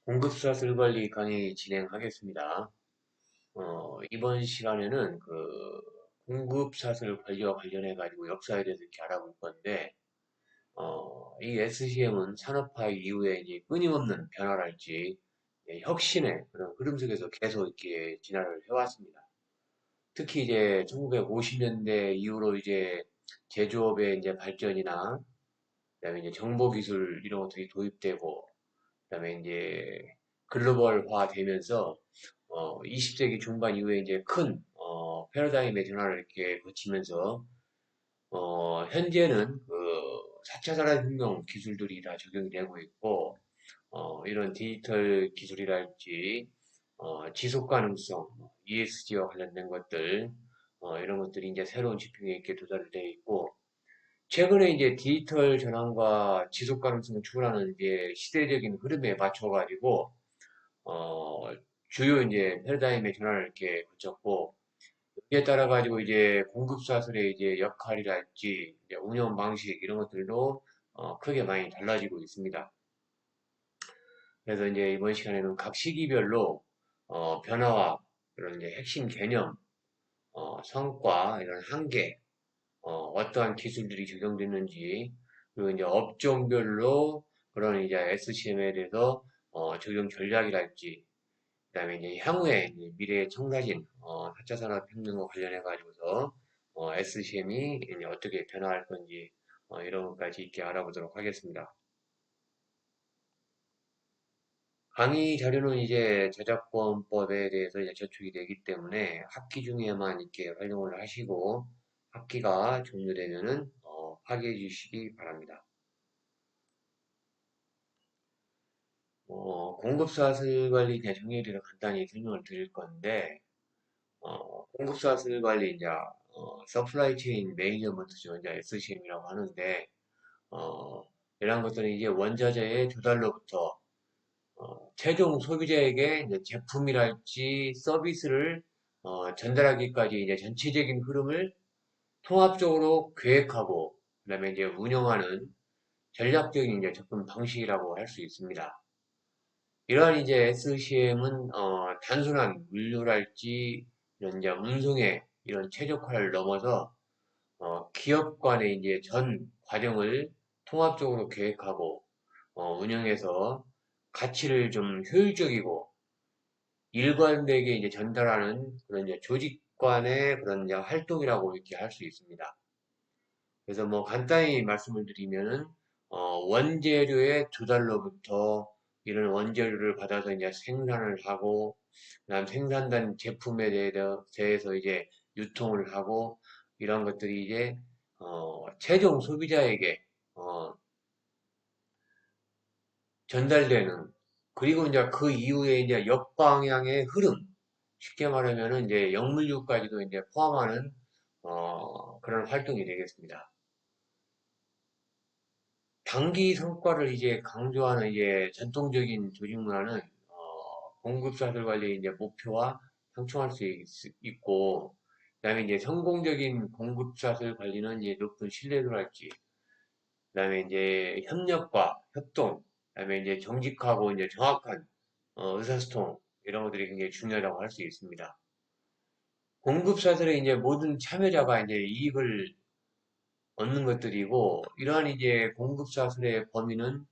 공급사슬 관리 강의 진행하겠습니다. 이번 시간에는 공급사슬 관리와 관련해 가지고 역사에 대해서 이렇게 알아볼 건데, 이 SCM은 산업화 이후에 이제 끊임없는 변화랄지 혁신의 그런 흐름 속에서 계속 이렇게 진화를 해왔습니다. 특히 이제 1950년대 이후로 이제 제조업의 이제 발전이나 그다음에 이제 정보 기술 이런 것들이 도입되고 그다음에 이제 글로벌화 되면서 20세기 중반 이후에 이제 큰 패러다임의 변화를 이렇게 거치면서 현재는 4차 산업혁명 기술들이 다 적용이 되고 있고 이런 디지털 기술이랄지 지속 가능성, ESG와 관련된 것들 이런 것들이 이제 새로운 지평에 이렇게 도달되어 있고 최근에 이제 디지털 전환과 지속 가능성을 추구하는 이제 시대적인 흐름에 맞춰가지고, 어, 주요 이제 패러다임의 전환을 이렇게 거쳤고, 이에 따라 가지고 이제 공급사슬의 이제 역할이랄지, 이제 운영 방식 이런 것들도 크게 많이 달라지고 있습니다. 그래서 이제 이번 시간에는 각 시기별로 변화와 그런 이제 핵심 개념, 성과, 이런 한계, 어떠한 기술들이 적용됐는지, 그리고 이제 업종별로 그런 이제 SCM에 대해서 적용 전략이랄지, 그다음에 이제 향후에 이제 미래의 청사진, 4차 산업혁명과 관련해 가지고서 SCM이 이제 어떻게 변화할 건지 이런 것까지 이렇게 알아보도록 하겠습니다. 강의 자료는 이제 저작권법에 대해서 이제 저축이 되기 때문에 학기 중에만 이렇게 활용을 하시고 학기가 종료되면은 파기해 주시기 바랍니다. 공급사슬 관리에 대한 정의를 간단히 설명을 드릴 건데, 공급사슬 관리 이제 서플라이 체인 매니저먼트죠. 이제 SCM이라고 하는데, 어, 이런 것들은 이제 원자재의 조달로부터 최종 소비자에게 이제 제품이랄지 서비스를 전달하기까지 이제 전체적인 흐름을 통합적으로 계획하고 그다음에 이제 운영하는 전략적인 이제 접근 방식이라고 할 수 있습니다. 이러한 이제 SCM은 단순한 물류랄지 이런 이제 운송의 이런 최적화를 넘어서 기업 간의 이제 전 과정을 통합적으로 계획하고 운영해서 가치를 좀 효율적이고 일관되게 이제 전달하는 그런 이제 조직 간의 그런 이제 활동이라고 이렇게 할 수 있습니다. 그래서 뭐 간단히 말씀을 드리면은 원재료의 조달로부터 이런 원재료를 받아서 이제 생산을 하고 그다음 생산된 제품에 대해서 이제 유통을 하고 이런 것들이 이제 최종 소비자에게 어, 전달되는 그리고 이제 그 이후에 이제 역방향의 흐름 쉽게 말하면은 이제 역물류까지도 이제 포함하는 그런 활동이 되겠습니다. 단기 성과를 이제 강조하는 이제 전통적인 조직 문화는 공급사슬 관리의 이제 목표와 상충할 수 있고, 그다음에 이제 성공적인 공급사슬 관리는 이제 높은 신뢰도를 할지, 그다음에 이제 협력과 협동, 그다음에 이제 정직하고 이제 정확한 의사소통 이런 것들이 굉장히 중요하다고 할 수 있습니다. 공급사슬의 이제 모든 참여자가 이제 이익을 얻는 것들이고, 이러한 이제 공급사슬의 범위는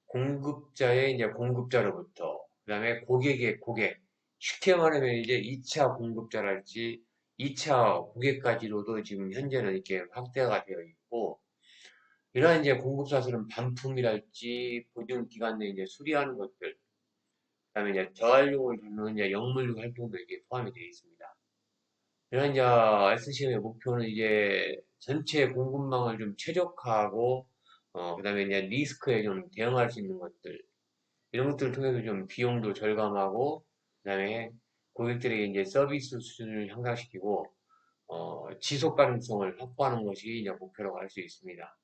공급자의 이제 공급자로부터, 그 다음에 고객의 고객, 쉽게 말하면 이제 2차 공급자랄지 2차 고객까지로도 지금 현재는 이렇게 확대가 되어 있고, 이러한 이제 공급사슬은 반품이랄지 보증기간 내에 이제 수리하는 것들, 그다음에 이제 재활용을 돕는 이제 역물류 활동도 이게 포함이 되어 있습니다. 이런 이제 SCM의 목표는 이제 전체 공급망을 좀 최적화하고, 그다음에 이제 리스크에 좀 대응할 수 있는 것들, 이런 것들을 통해서 좀 비용도 절감하고, 그다음에 고객들에게 이제 서비스 수준을 향상시키고, 지속 가능성을 확보하는 것이 이제 목표라고 할 수 있습니다.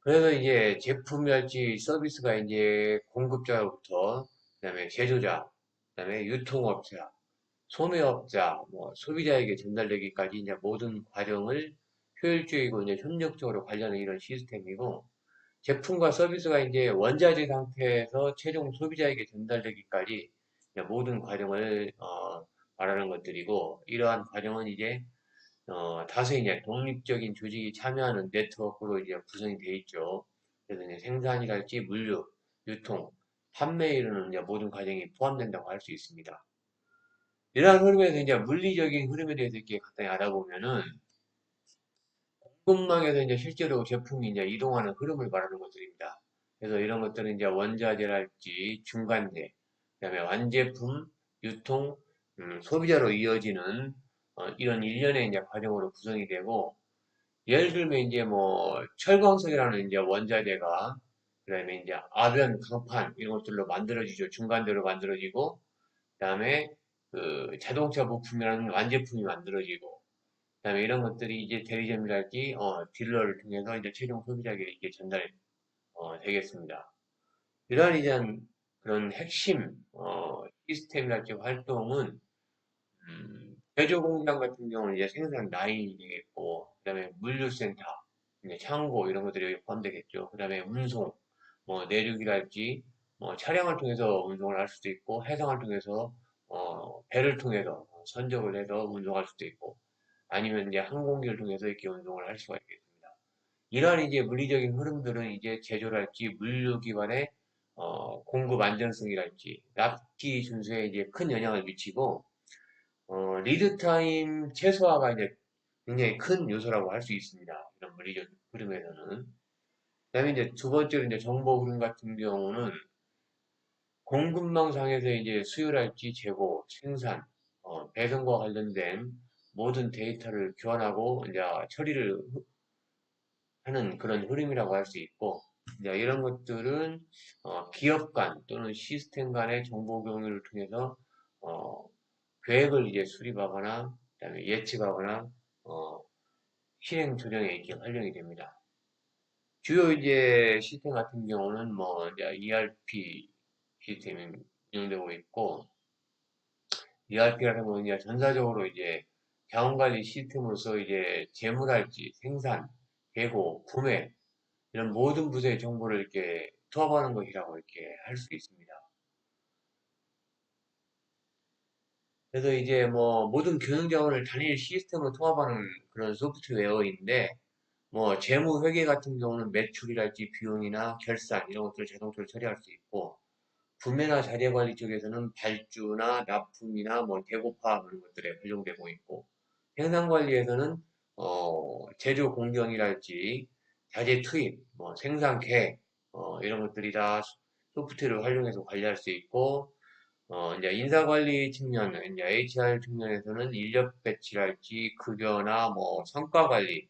그래서 이제 제품이랄지 서비스가 이제 공급자로부터, 그다음에 제조자, 그다음에 유통업자, 소매업자, 뭐 소비자에게 전달되기까지 이제 모든 과정을 효율적이고 이제 협력적으로 관리하는 이런 시스템이고, 제품과 서비스가 이제 원자재 상태에서 최종 소비자에게 전달되기까지 이제 모든 과정을 말하는 것들이고, 이러한 과정은 이제 다수 이제 독립적인 조직이 참여하는 네트워크로 이제 구성이 되어 있죠. 그래서 이제 생산이랄지 물류, 유통, 판매에 이르는 이제 모든 과정이 포함된다고 할 수 있습니다. 이러한 흐름에서 이제 물리적인 흐름에 대해서 이렇게 간단히 알아보면은, 공급망에서 이제 실제로 제품이 이제 이동하는 흐름을 말하는 것들입니다. 그래서 이런 것들은 이제 원자재랄지 중간재, 그다음에 완제품, 유통, 소비자로 이어지는 이런 일련의 이제 과정으로 구성이 되고, 예를 들면 이제 뭐 철광석이라는 이제 원자재가 그다음에 이제 아변, 강판 이런 것들로 만들어지죠. 중간재로 만들어지고, 그다음에 그 자동차 부품이라는 완제품이 만들어지고, 그다음에 이런 것들이 이제 대리점이랄지 딜러를 통해서 이제 최종 소비자에게 이게 전달 되겠습니다. 이러한 이제 그런 핵심 시스템이랄지 활동은 제조 공장 같은 경우는 이제 생산 라인이 되겠고, 그다음에 물류센터, 이제 창고 이런 것들이 여기 포함되겠죠. 그다음에 운송, 뭐 내륙이랄지 뭐 차량을 통해서 운송을 할 수도 있고, 해상을 통해서 배를 통해서 선적을 해서 운송할 수도 있고, 아니면 이제 항공기를 통해서 이렇게 운송을 할 수가 있겠습니다. 이러한 이제 물리적인 흐름들은 이제 제조랄지 물류 기반의 공급 안전성이랄지 납기 준수에 이제 큰 영향을 미치고, 리드 타임 최소화가 이제 굉장히 큰 요소라고 할 수 있습니다. 이런 물리적 흐름에서는. 그다음에 이제 두 번째로 이제 정보 흐름 같은 경우는 공급망 상에서 이제 수요랄지 재고, 생산, 배송과 관련된 모든 데이터를 교환하고 이제 처리를 하는 그런 흐름이라고 할 수 있고, 이제 이런 것들은 기업 간 또는 시스템 간의 정보 공유를 통해서 어, 계획을 이제 수립하거나 그다음에 예측하거나 어, 실행 조정에 이렇게 활용이 됩니다. 주요 이제 시스템 같은 경우는 뭐 이제 ERP 시스템이 운영되고 있고, ERP 같은 경우는 이제 전사적으로 이제 자원관리 시스템으로서 이제 재무랄지 생산, 재고, 구매 이런 모든 부서의 정보를 이렇게 투합하는 것이라고 이렇게 할 수 있습니다. 그래서 이제 뭐 모든 경영 자원을 단일 시스템으로 통합하는 그런 소프트웨어인데, 뭐 재무 회계 같은 경우는 매출이랄지 비용이나 결산 이런 것들을 자동적으로 처리할 수 있고, 구매나 자재 관리 쪽에서는 발주나 납품이나 뭐 대고 파악 이런 것들에 활용되고 있고, 생산 관리에서는 제조 공정이랄지 자재 투입, 뭐 생산 계획 이런 것들이 다 소프트웨어를 활용해서 관리할 수 있고, 이제 인사관리 측면, 이제 HR 측면에서는 인력 배치랄지 급여나 뭐 성과 관리,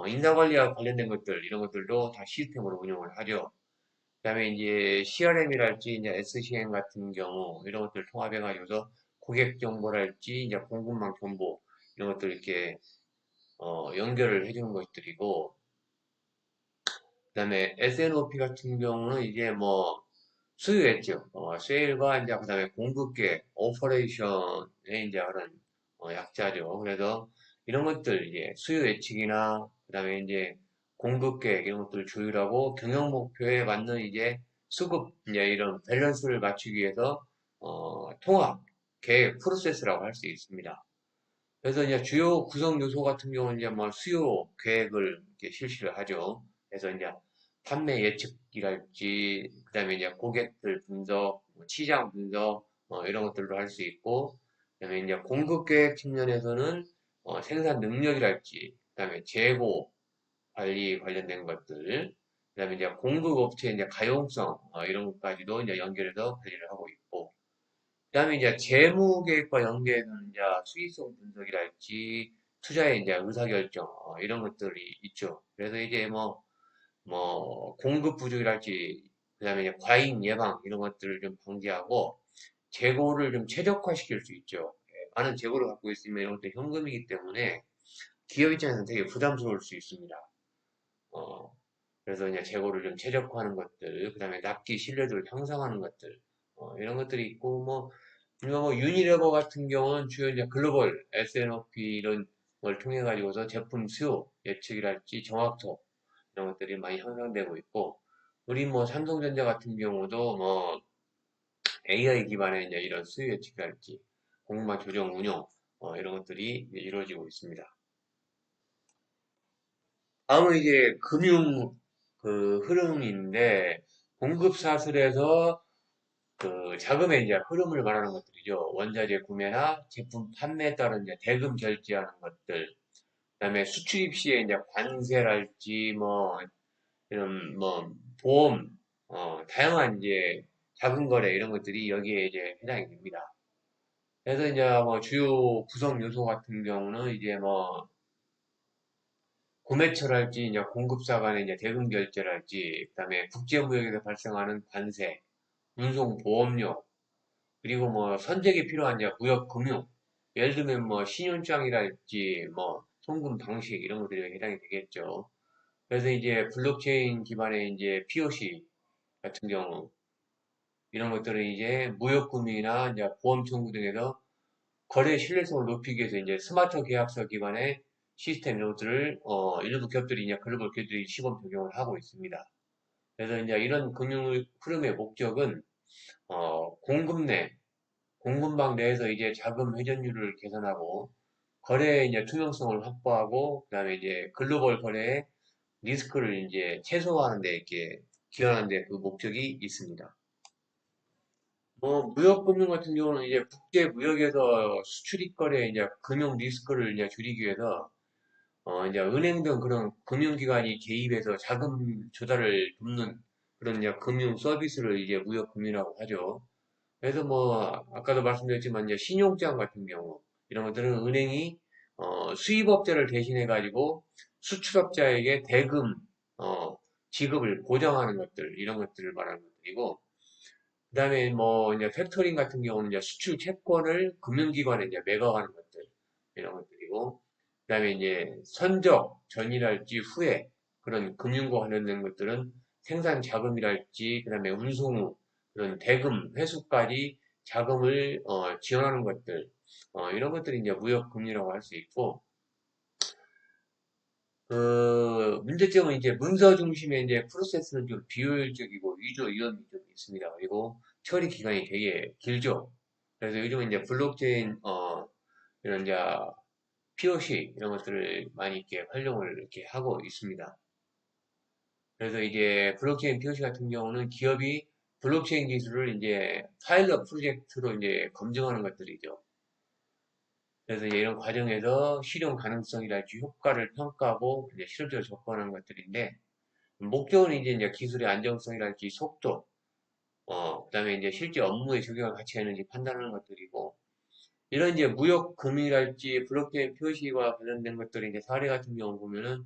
인사관리와 관련된 것들 이런 것들도 다 시스템으로 운영을 하죠. 그다음에 이제 CRM이랄지 이제 SCM 같은 경우 이런 것들 통합해가지고서 고객 정보랄지 이제 공급망 정보 이런 것들 이렇게 연결을 해주는 것들이고, 그다음에 SNOP 같은 경우는 이제 뭐 수요했죠. 세일과 이제 그다음에 공급계, 오퍼레이션의 이제 그런 약자죠. 그래서 이런 것들 이제 수요 예측이나 그다음에 이제 공급 계획 이런 것들을 조율하고 경영 목표에 맞는 이제 수급 이제 이런 밸런스를 맞추기 위해서 통합 계획 프로세스라고 할 수 있습니다. 그래서 이제 주요 구성 요소 같은 경우는 이제 뭐 수요 계획을 이렇게 실시를 하죠. 그래서 이제 판매 예측이랄지, 그다음에 이제 고객들 분석, 뭐 시장 분석, 이런 것들도 할 수 있고, 그다음에 이제 공급 계획 측면에서는 생산 능력이랄지, 그다음에 재고 관리 관련된 것들, 그다음에 이제 공급 업체 이제 가용성 이런 것까지도 이제 연결해서 관리를 하고 있고, 그다음에 이제 재무 계획과 연계해서는 이제 수익성 분석이랄지 투자의 이제 의사결정 이런 것들이 있죠. 그래서 이제 뭐 공급 부족이랄지 그다음에 이제 과잉 예방 이런 것들을 좀 방지하고 재고를 좀 최적화시킬 수 있죠. 많은 재고를 갖고 있으면 이런 것도 현금이기 때문에 기업 입장에서는 되게 부담스러울 수 있습니다. 어, 그래서 이제 재고를 좀 최적화하는 것들, 그다음에 납기 신뢰도를 향상하는 것들, 이런 것들이 있고, 뭐 유니레버 같은 경우는 주요 이제 글로벌 SNOP 이런 통해 가지고서 제품 수요 예측이랄지 정확도 이런 것들이 많이 향상되고 있고, 우리 뭐 삼성전자 같은 경우도 뭐 AI 기반의 이제 이런 수요 예측이랄지 공급망 조정 운용 이런 것들이 이제 이루어지고 있습니다. 다음은 이제 금융 그 흐름인데, 공급 사슬에서 그 자금의 이제 흐름을 말하는 것들이죠. 원자재 구매나 제품 판매에 따른 이제 대금 결제하는 것들, 그다음에 수출입 시에 이제 관세랄지 뭐 이런 뭐 보험, 다양한 이제 자금 거래 이런 것들이 여기에 이제 해당이 됩니다. 그래서 이제 뭐 주요 구성 요소 같은 경우는 이제 뭐 구매처랄지 이제 공급사 간의 이제 대금 결제랄지, 그다음에 국제무역에서 발생하는 관세, 운송 보험료, 그리고 뭐 선택이 필요한 이제 무역 금융, 예를 들면 뭐 신용장이랄지 뭐 송금 방식 이런 것들이 해당이 되겠죠. 그래서 이제 블록체인 기반의 이제 POC 같은 경우 이런 것들은 이제 무역금융이나 이제 보험 청구 등에서 거래 신뢰성을 높이기 위해서 이제 스마트 계약서 기반의 시스템 이런 것들을 일부 기업들이 이제 글로벌 기업들이 시범 적용을 하고 있습니다. 그래서 이제 이런 금융 흐름의 목적은 공급 내 공급망 내에서 이제 자금 회전율을 개선하고 거래의 이제 투명성을 확보하고, 그다음에 이제 글로벌 거래의 리스크를 이제 최소화하는 데 이렇게 기여하는 데 그 목적이 있습니다. 뭐 무역금융 같은 경우는 이제 국제 무역에서 수출입 거래 이제 금융 리스크를 이제 줄이기 위해서 이제 은행 등 그런 금융기관이 개입해서 자금 조달을 돕는 그런 이제 금융 서비스를 이제 무역금융이라고 하죠. 그래서 뭐 아까도 말씀드렸지만 이제 신용장 같은 경우 이런 것들은 은행이 수입업자를 대신해 가지고 수출업자에게 대금 어, 지급을 보장하는 것들 이런 것들을 말하는 것들이고, 그다음에 뭐 이제 팩토링 같은 경우는 이제 수출 채권을 금융기관에 이제 매각하는 것들 이런 것들이고, 그다음에 이제 선적 전이랄지 후에 그런 금융과 관련된 것들은 생산 자금이랄지 그다음에 운송 후 그런 대금 회수까지 자금을 지원하는 것들 이런 것들이 이제 무역 금융이라고 할 수 있고, 그 문제점은 이제 문서 중심의 이제 프로세스는 좀 비효율적이고 위조 위험이 좀 있습니다. 그리고 처리 기간이 되게 길죠. 그래서 요즘은 이제 블록체인 이런 이제 POC 이런 것들을 많이 이렇게 활용을 이렇게 하고 있습니다. 그래서 이제 블록체인 POC 같은 경우는 기업이 블록체인 기술을 이제 파일럿 프로젝트로 이제 검증하는 것들이죠. 그래서 이제 이런 과정에서 실용 가능성이랄지 효과를 평가하고 이제 실험적으로 접근하는 것들인데, 목적은 이제 기술의 안정성이랄지 속도, 그다음에 이제 실제 업무에 적용할 가치가 있는지 판단하는 것들이고, 이런 이제 무역 금융이랄지 블록체인 표시와 관련된 것들이 이제 사례 같은 경우 보면은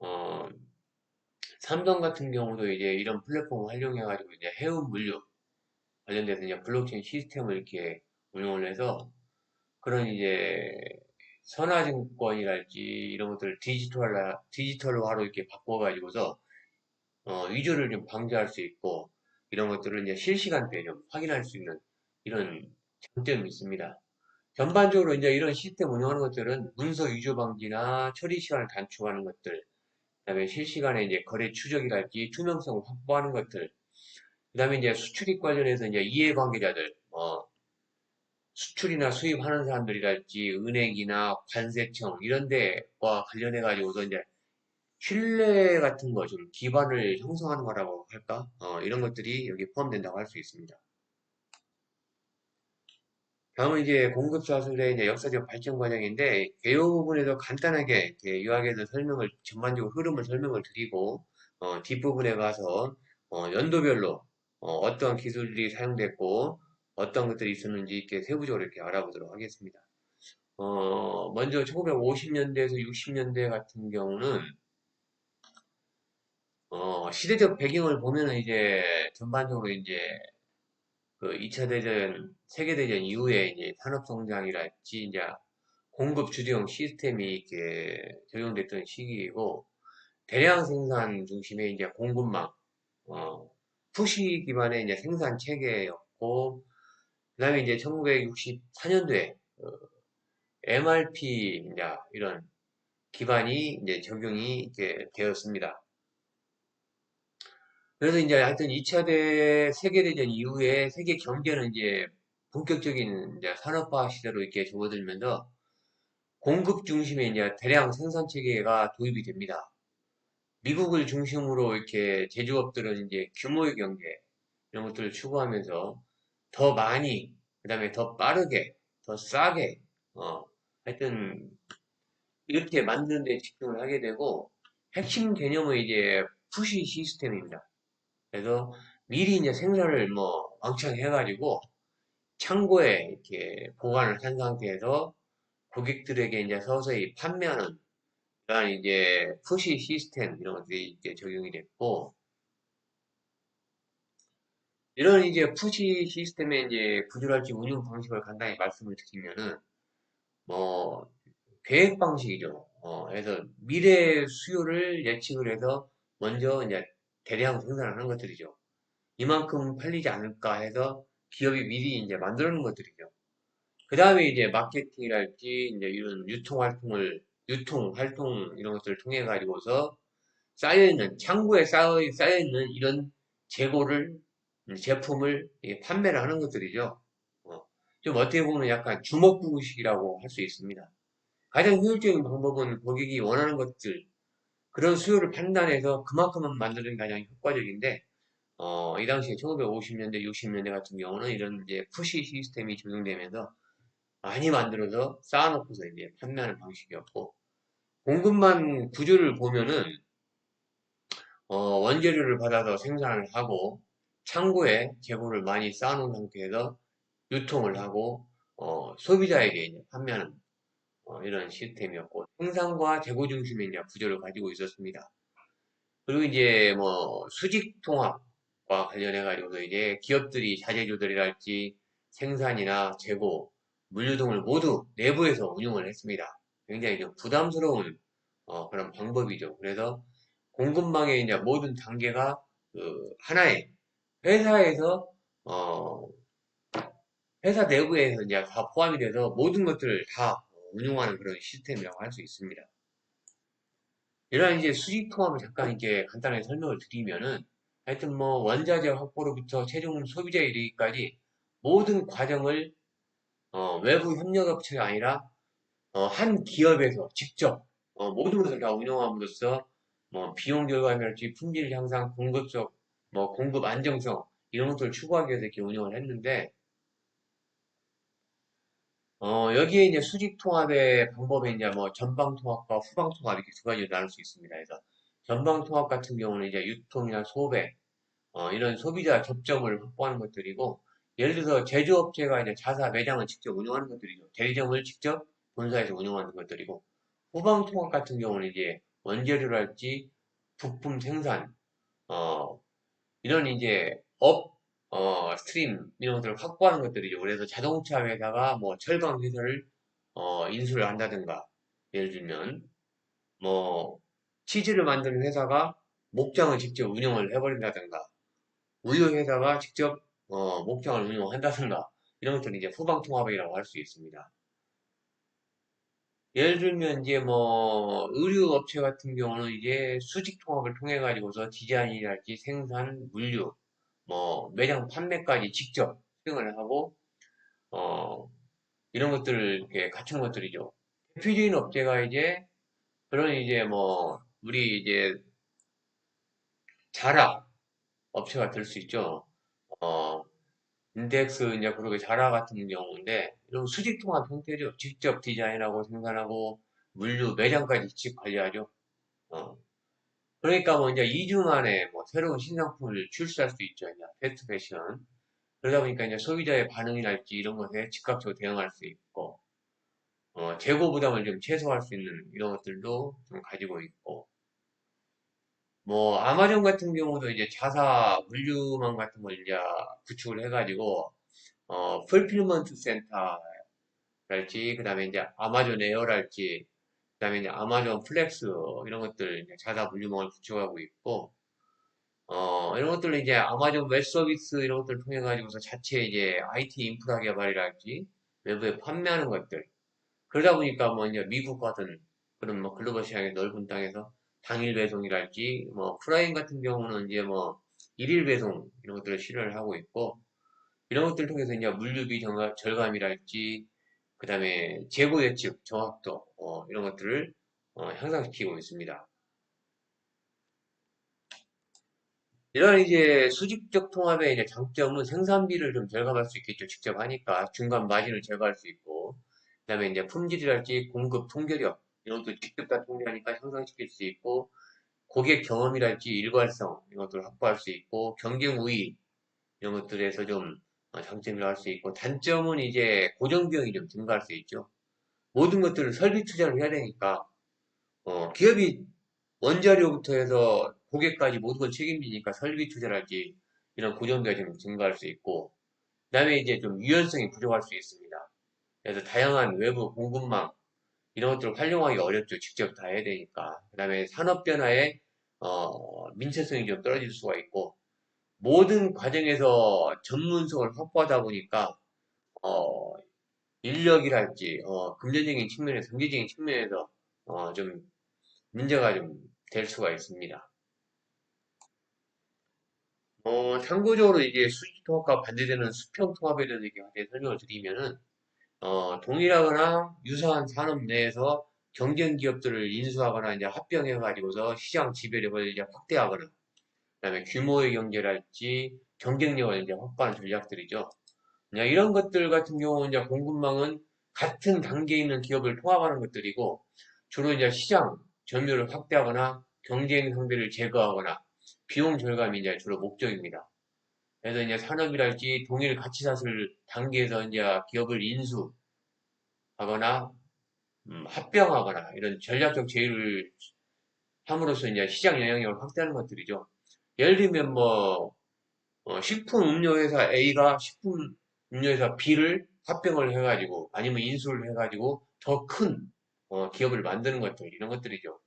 어, 삼성 같은 경우도 이제 이런 플랫폼을 활용해가지고 이제 해운 물류 관련돼서 이제 블록체인 시스템을 이렇게 운영을 해서 그런 이제 선화증권이랄지 이런 것들을 디지털화로 이렇게 바꿔가지고서 위조를 좀 방지할 수 있고, 이런 것들을 이제 실시간대에 좀 확인할 수 있는 이런 장점이 있습니다. 전반적으로 이제 이런 시스템 운영하는 것들은 문서 위조 방지나 처리 시간을 단축하는 것들, 그다음에 실시간에 이제 거래 추적이랄지 투명성을 확보하는 것들, 그다음에 이제 수출입 관련해서 이제 이해관계자들, 수출이나 수입하는 사람들이랄지 은행이나 관세청 이런 데와 관련해 가지고서 이제 신뢰 같은 거 좀 기반을 형성하는 거라고 할까? 이런 것들이 여기 포함된다고 할 수 있습니다. 다음은 이제 공급사술의 이제 역사적 발전 과정인데, 개요 부분에서 간단하게 이렇게 요약해서 설명을, 전반적으로 흐름을 설명을 드리고, 뒷부분에 가서, 연도별로, 어떠한 기술들이 사용됐고, 어떤 것들이 있었는지 이렇게 세부적으로 이렇게 알아보도록 하겠습니다. 먼저 1950년대에서 60년대 같은 경우는, 시대적 배경을 보면은 이제 전반적으로 이제 그 2차 대전, 세계대전 이후에 이제 산업성장이랄지 이제 공급 주도형 시스템이 이렇게 적용됐던 시기이고, 대량 생산 중심의 이제 공급망, 푸시 기반의 이제 생산 체계였고, 그 다음에 이제 1964년도에 MRP 이제 이런 기반이 이제 적용이 이렇게 되었습니다. 그래서 이제 하여튼 2차 세계대전 이후에 세계 경제는 이제 본격적인 이제 산업화 시대로 이렇게 접어들면서 공급 중심의 이제 대량 생산 체계가 도입이 됩니다. 미국을 중심으로 이렇게 제조업들은 이제 규모의 경제 이런 것들을 추구하면서 더 많이, 그 다음에 더 빠르게, 더 싸게, 하여튼 이렇게 만드는 데 집중을 하게 되고 핵심 개념은 이제 푸시 시스템입니다. 그래서 미리 이제 생산을 뭐 왕창 해가지고 창고에 이렇게 보관을 한 상태에서 고객들에게 이제 서서히 판매하는 그런 이제 푸시 시스템 이런 것들이 이제 적용이 됐고 이런 이제 푸시 시스템의 이제 구조랄지 운영 방식을 간단히 말씀을 드리면은 뭐 계획 방식이죠. 그래서 미래 수요를 예측을 해서 먼저 이제 대량 생산을 하는 것들이죠. 이만큼 팔리지 않을까 해서 기업이 미리 이제 만들어 놓은 것들이죠. 그 다음에 이제 마케팅이랄지 이제 이런 유통 활동 이런 것들을 통해 가지고서 쌓여있는, 창고에 쌓여있는 이런 재고를, 제품을 판매를 하는 것들이죠. 어, 좀 어떻게 보면 약간 주먹구구식이라고 할 수 있습니다. 가장 효율적인 방법은 고객이 원하는 것들, 그런 수요를 판단해서 그만큼만 만드는 게 가장 효과적인데, 이 당시에 1950년대, 60년대 같은 경우는 이런 이제 푸시 시스템이 적용되면서 많이 만들어서 쌓아놓고서 이제 판매하는 방식이었고, 공급망 구조를 보면은, 원재료를 받아서 생산을 하고, 창고에 재고를 많이 쌓아놓은 상태에서 유통을 하고, 소비자에게 이제 판매하는 이런 시스템이었고, 생산과 재고 중심의 이제 구조를 가지고 있었습니다. 그리고 이제 뭐 수직 통합과 관련해 가지고서 이제 기업들이 자재 조달이랄지 생산이나 재고, 물류 등을 모두 내부에서 운영을 했습니다. 굉장히 좀 부담스러운 그런 방법이죠. 그래서 공급망의 이제 모든 단계가 그 하나의 회사에서 어, 회사 내부에서 이제 다 포함이 돼서 모든 것들을 다 운영하는 그런 시스템이라고 할 수 있습니다. 이런 이제 수직 통합을 잠깐 이렇게 간단하게 설명을 드리면은 하여튼 뭐 원자재 확보로부터 최종 소비자에 이르기까지 모든 과정을 외부 협력업체가 아니라 한 기업에서 직접 모든 것을 다 운영함으로써 뭐 비용 절감이랄지 품질 향상, 공급적 뭐 공급 안정성 이런 것들을 추구하기 위해서 이렇게 운영을 했는데 여기에 이제 수직 통합의 방법에 이제 뭐 전방 통합과 후방 통합 이렇게 두 가지로 나눌 수 있습니다. 그래서 전방 통합 같은 경우는 이제 유통이나 소배, 이런 소비자 접점을 확보하는 것들이고, 예를 들어서 제조업체가 이제 자사 매장을 직접 운영하는 것들이죠. 대리점을 직접 본사에서 운영하는 것들이고, 후방 통합 같은 경우는 이제 원재료랄지 부품 생산, 어, 이런 이제 스트림 이런 것들을 확보하는 것들이죠. 그래서 자동차 회사가 뭐 철강 회사를 인수를 한다든가 예를 들면 뭐 치즈를 만드는 회사가 목장을 직접 운영을 해버린다든가 우유 회사가 직접 목장을 운영한다든가 이런 것들이 이제 후방 통합이라고 할 수 있습니다. 예를 들면 이제 뭐 의류 업체 같은 경우는 이제 수직 통합을 통해 가지고서 디자인이랄지 생산, 물류, 뭐 매장 판매까지 직접 수행을 하고 어 이런 것들을 이렇게 갖춘 것들이죠. 대표적인 업체가 이제 그런 이제 뭐 우리 이제 자라 업체가 될 수 있죠. 어 인덱스 이제 그룹의 자라 같은 경우인데 이런 수직 통합 형태죠. 직접 디자인하고 생산하고 물류 매장까지 직접 관리하죠. 어, 그러니까 뭐 이제 2주 만에 뭐 새로운 신상품을 출시할 수 있죠. 이제 패스트 패션. 그러다 보니까 이제 소비자의 반응이랄지 이런 것에 즉각적으로 대응할 수 있고, 재고 부담을 좀 최소화할 수 있는 이런 것들도 좀 가지고 있고, 뭐 아마존 같은 경우도 이제 자사 물류망 같은 걸 이제 구축을 해가지고, 풀필먼트 센터랄지, 그 다음에 이제 아마존 에어랄지, 그 다음에 이제 아마존 플렉스 이런 것들 이제 자사 물류망을 구축하고 있고, 이런 것들을 이제 아마존 웹 서비스 이런 것들을 통해 가지고서 자체 이제 IT 인프라 개발이랄지 외부에 판매하는 것들. 그러다 보니까 뭐 이제 미국 같은 그런 뭐 글로벌 시장의 넓은 땅에서 당일 배송이랄지 뭐 프라임 같은 경우는 이제 뭐 일일 배송 이런 것들을 실현을 하고 있고 이런 것들을 통해서 이제 물류비 절감이랄지 그다음에 재고 예측 정확도 이런 것들을 향상시키고 있습니다. 이런 이제 수직적 통합의 이제 장점은 생산비를 좀 절감할 수 있겠죠. 직접 하니까 중간 마진을 제거할 수 있고, 그다음에 이제 품질이랄지 공급 통계력 이런 것도 직접 다 통계하니까 향상시킬 수 있고, 고객 경험이랄지 일괄성 이런 것들을 확보할 수 있고, 경쟁 우위 이런 것들에서 좀 장점이라 할 수 있고, 단점은 이제 고정 비용이 좀 증가할 수 있죠. 모든 것들을 설비 투자를 해야 되니까 기업이 원자료부터 해서 고객까지 모든 걸 책임지니까 설비 투자랄지 이런 고정비가 좀 증가할 수 있고, 그다음에 이제 좀 유연성이 부족할 수 있습니다. 그래서 다양한 외부 공급망 이런 것들을 활용하기 어렵죠. 직접 다 해야 되니까. 그다음에 산업 변화에 민첩성이 좀 떨어질 수가 있고, 모든 과정에서 전문성을 확보하다 보니까 어, 인력이랄지 금전적인 측면에서, 경제적인 측면에서 좀 문제가 좀 될 수가 있습니다. 참고적으로 이제 수직 통합과 반대되는 수평 통합에 대해서 이렇게 설명을 드리면은, 동일하거나 유사한 산업 내에서 경쟁 기업들을 인수하거나 이제 합병해가지고서 시장 지배력을 이제 확대하거나, 그다음에 규모의 경제랄지 경쟁력을 이제 확보하는 전략들이죠. 그냥 이런 것들 같은 경우는 이제 공급망은 같은 단계에 있는 기업을 통합하는 것들이고, 주로 이제 시장 점유율을 확대하거나 경쟁 상대를 제거하거나 비용 절감이 이제 주로 목적입니다. 그래서 이제 산업이랄지 동일 가치사슬 단계에서 이제 기업을 인수하거나 합병하거나 이런 전략적 제휴를 함으로써 이제 시장 영향력을 확대하는 것들이죠. 예를 들면 뭐 식품 음료 회사 A가 식품 음료 회사 B를 합병을 해가지고 아니면 인수를 해가지고 더 큰 기업을 만드는 것들 이런 것들이죠.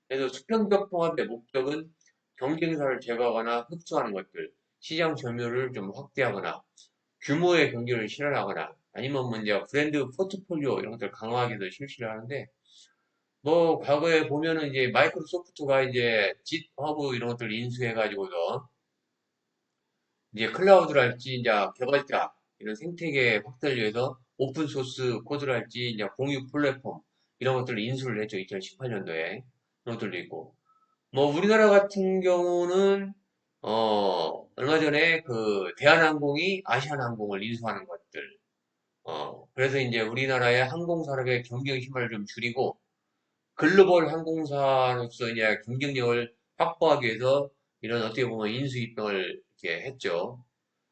그래서 수평적 통합의 목적은 경쟁사를 제거하거나 흡수하는 것들, 시장 점유율을 좀 확대하거나 규모의 경쟁을 실현하거나 아니면 뭐 이제 브랜드 포트폴리오 이런 것들 강화하기도 실시를 하는데 뭐 과거에 보면은 이제 마이크로소프트가 이제 짓허브 이런 것들을 인수해가지고서 이제 클라우드랄지 이제 개발자 이런 생태계 확대를 위해서 오픈 소스 코드랄지 이제 공유 플랫폼 이런 것들을 인수를 했죠. 2018년도에 그런 것들도 있고 뭐 우리나라 같은 경우는 얼마 전에 그 대한항공이 아시아나항공을 인수하는 것들 그래서 이제 우리나라의 항공산업의 경쟁 힘을 좀 줄이고 글로벌 항공사로서 이제 경쟁력을 확보하기 위해서 이런 어떻게 보면 인수입병을 이렇게 했죠.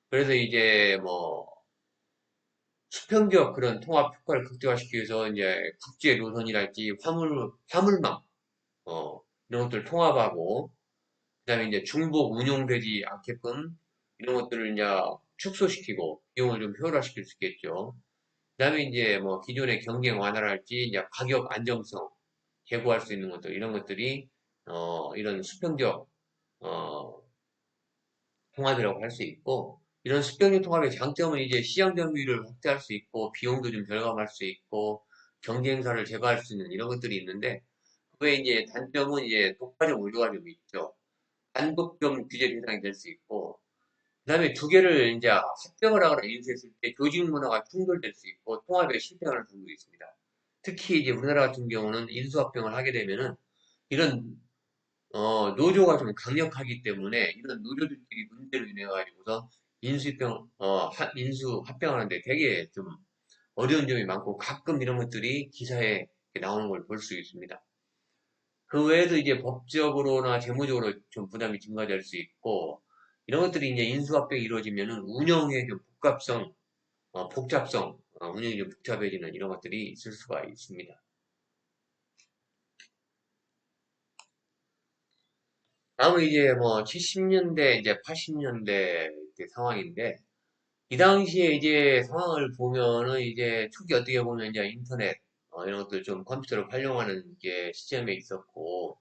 그래서 이제 뭐 수평적 그런 통합 효과를 극대화시키기 위해서 이제 국제 노선이랄지 화물망 이런 것들 통합하고 그다음에 이제 중복 운용되지 않게끔 이런 것들을 이제 축소시키고 비용을 좀 효율화시킬 수 있겠죠. 그다음에 이제 뭐 기존의 경쟁 완화랄지 이제 가격 안정성 제고할 수 있는 것들 이런 것들이 이런 수평적 어, 통합이라고 할 수 있고 이런 수평적 통합의 장점은 이제 시장 점유율을 확대할 수 있고 비용도 좀 절감할 수 있고 경쟁사를 제거할 수 있는 이런 것들이 있는데 그에 이제 단점은 이제 독과점 우려가 좀 있죠. 단독점 규제 대상이 될 수 있고 그다음에 두 개를 이제 합병을 하거나 인수했을 때 조직 문화가 충돌될 수 있고 통합에 실패하는 경우도 있습니다. 특히 이제 우리나라 같은 경우는 인수합병을 하게 되면은 이런 노조가 좀 강력하기 때문에 이런 노조들끼리 문제로 인해 가지고서 인수 합병하는데 되게 좀 어려운 점이 많고 가끔 이런 것들이 기사에 나오는 걸 볼 수 있습니다. 그 외에도 이제 법적으로나 재무적으로 좀 부담이 증가될 수 있고 이런 것들이 이제 인수합병이 이루어지면은 운영의 좀 복잡성, 운영이 좀 복잡해지는 이런 것들이 있을 수가 있습니다. 다음은 이제 뭐 70년대 이제 80년대 상황인데 이 당시에 이제 상황을 보면은 이제 초기 어떻게 보면 이제 인터넷 이런 것들 좀 컴퓨터를 활용하는 게 시점에 있었고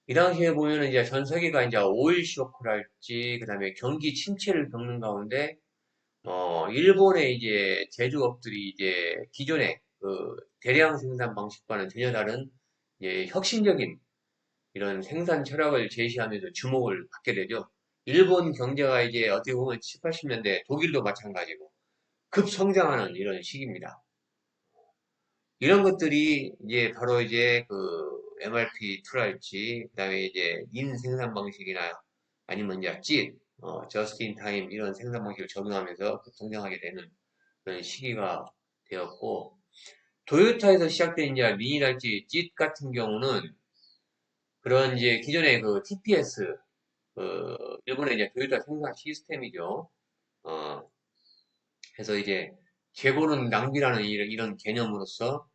이 당시에 보면은 이제 전 세계가 이제 오일 쇼크랄지 그다음에 경기 침체를 겪는 가운데 일본의 이제 제조업들이 이제 기존에 그 대량 생산 방식과는 전혀 다른 이제 혁신적인 이런 생산 철학을 제시하면서 주목을 받게 되죠. 일본 경제가 이제 어떻게 보면 7, 80년대 독일도 마찬가지고 급성장하는 이런 시기입니다. 이런 것들이 이제 바로 이제 그 MRP2랄지, 그 다음에 이제 린 생산 방식이나 아니면 이제 저스트 인 타임 이런 생산 방식을 적용하면서 급성장하게 되는 그런 시기가 되었고, 도요타에서 시작된 이제 린이랄지 짓 같은 경우는 그런 이제 기존의 그 TPS, 일본의 이제 도요타 생산 시스템이죠. 어, 그래서 이제 재고는 낭비라는 이런 개념으로서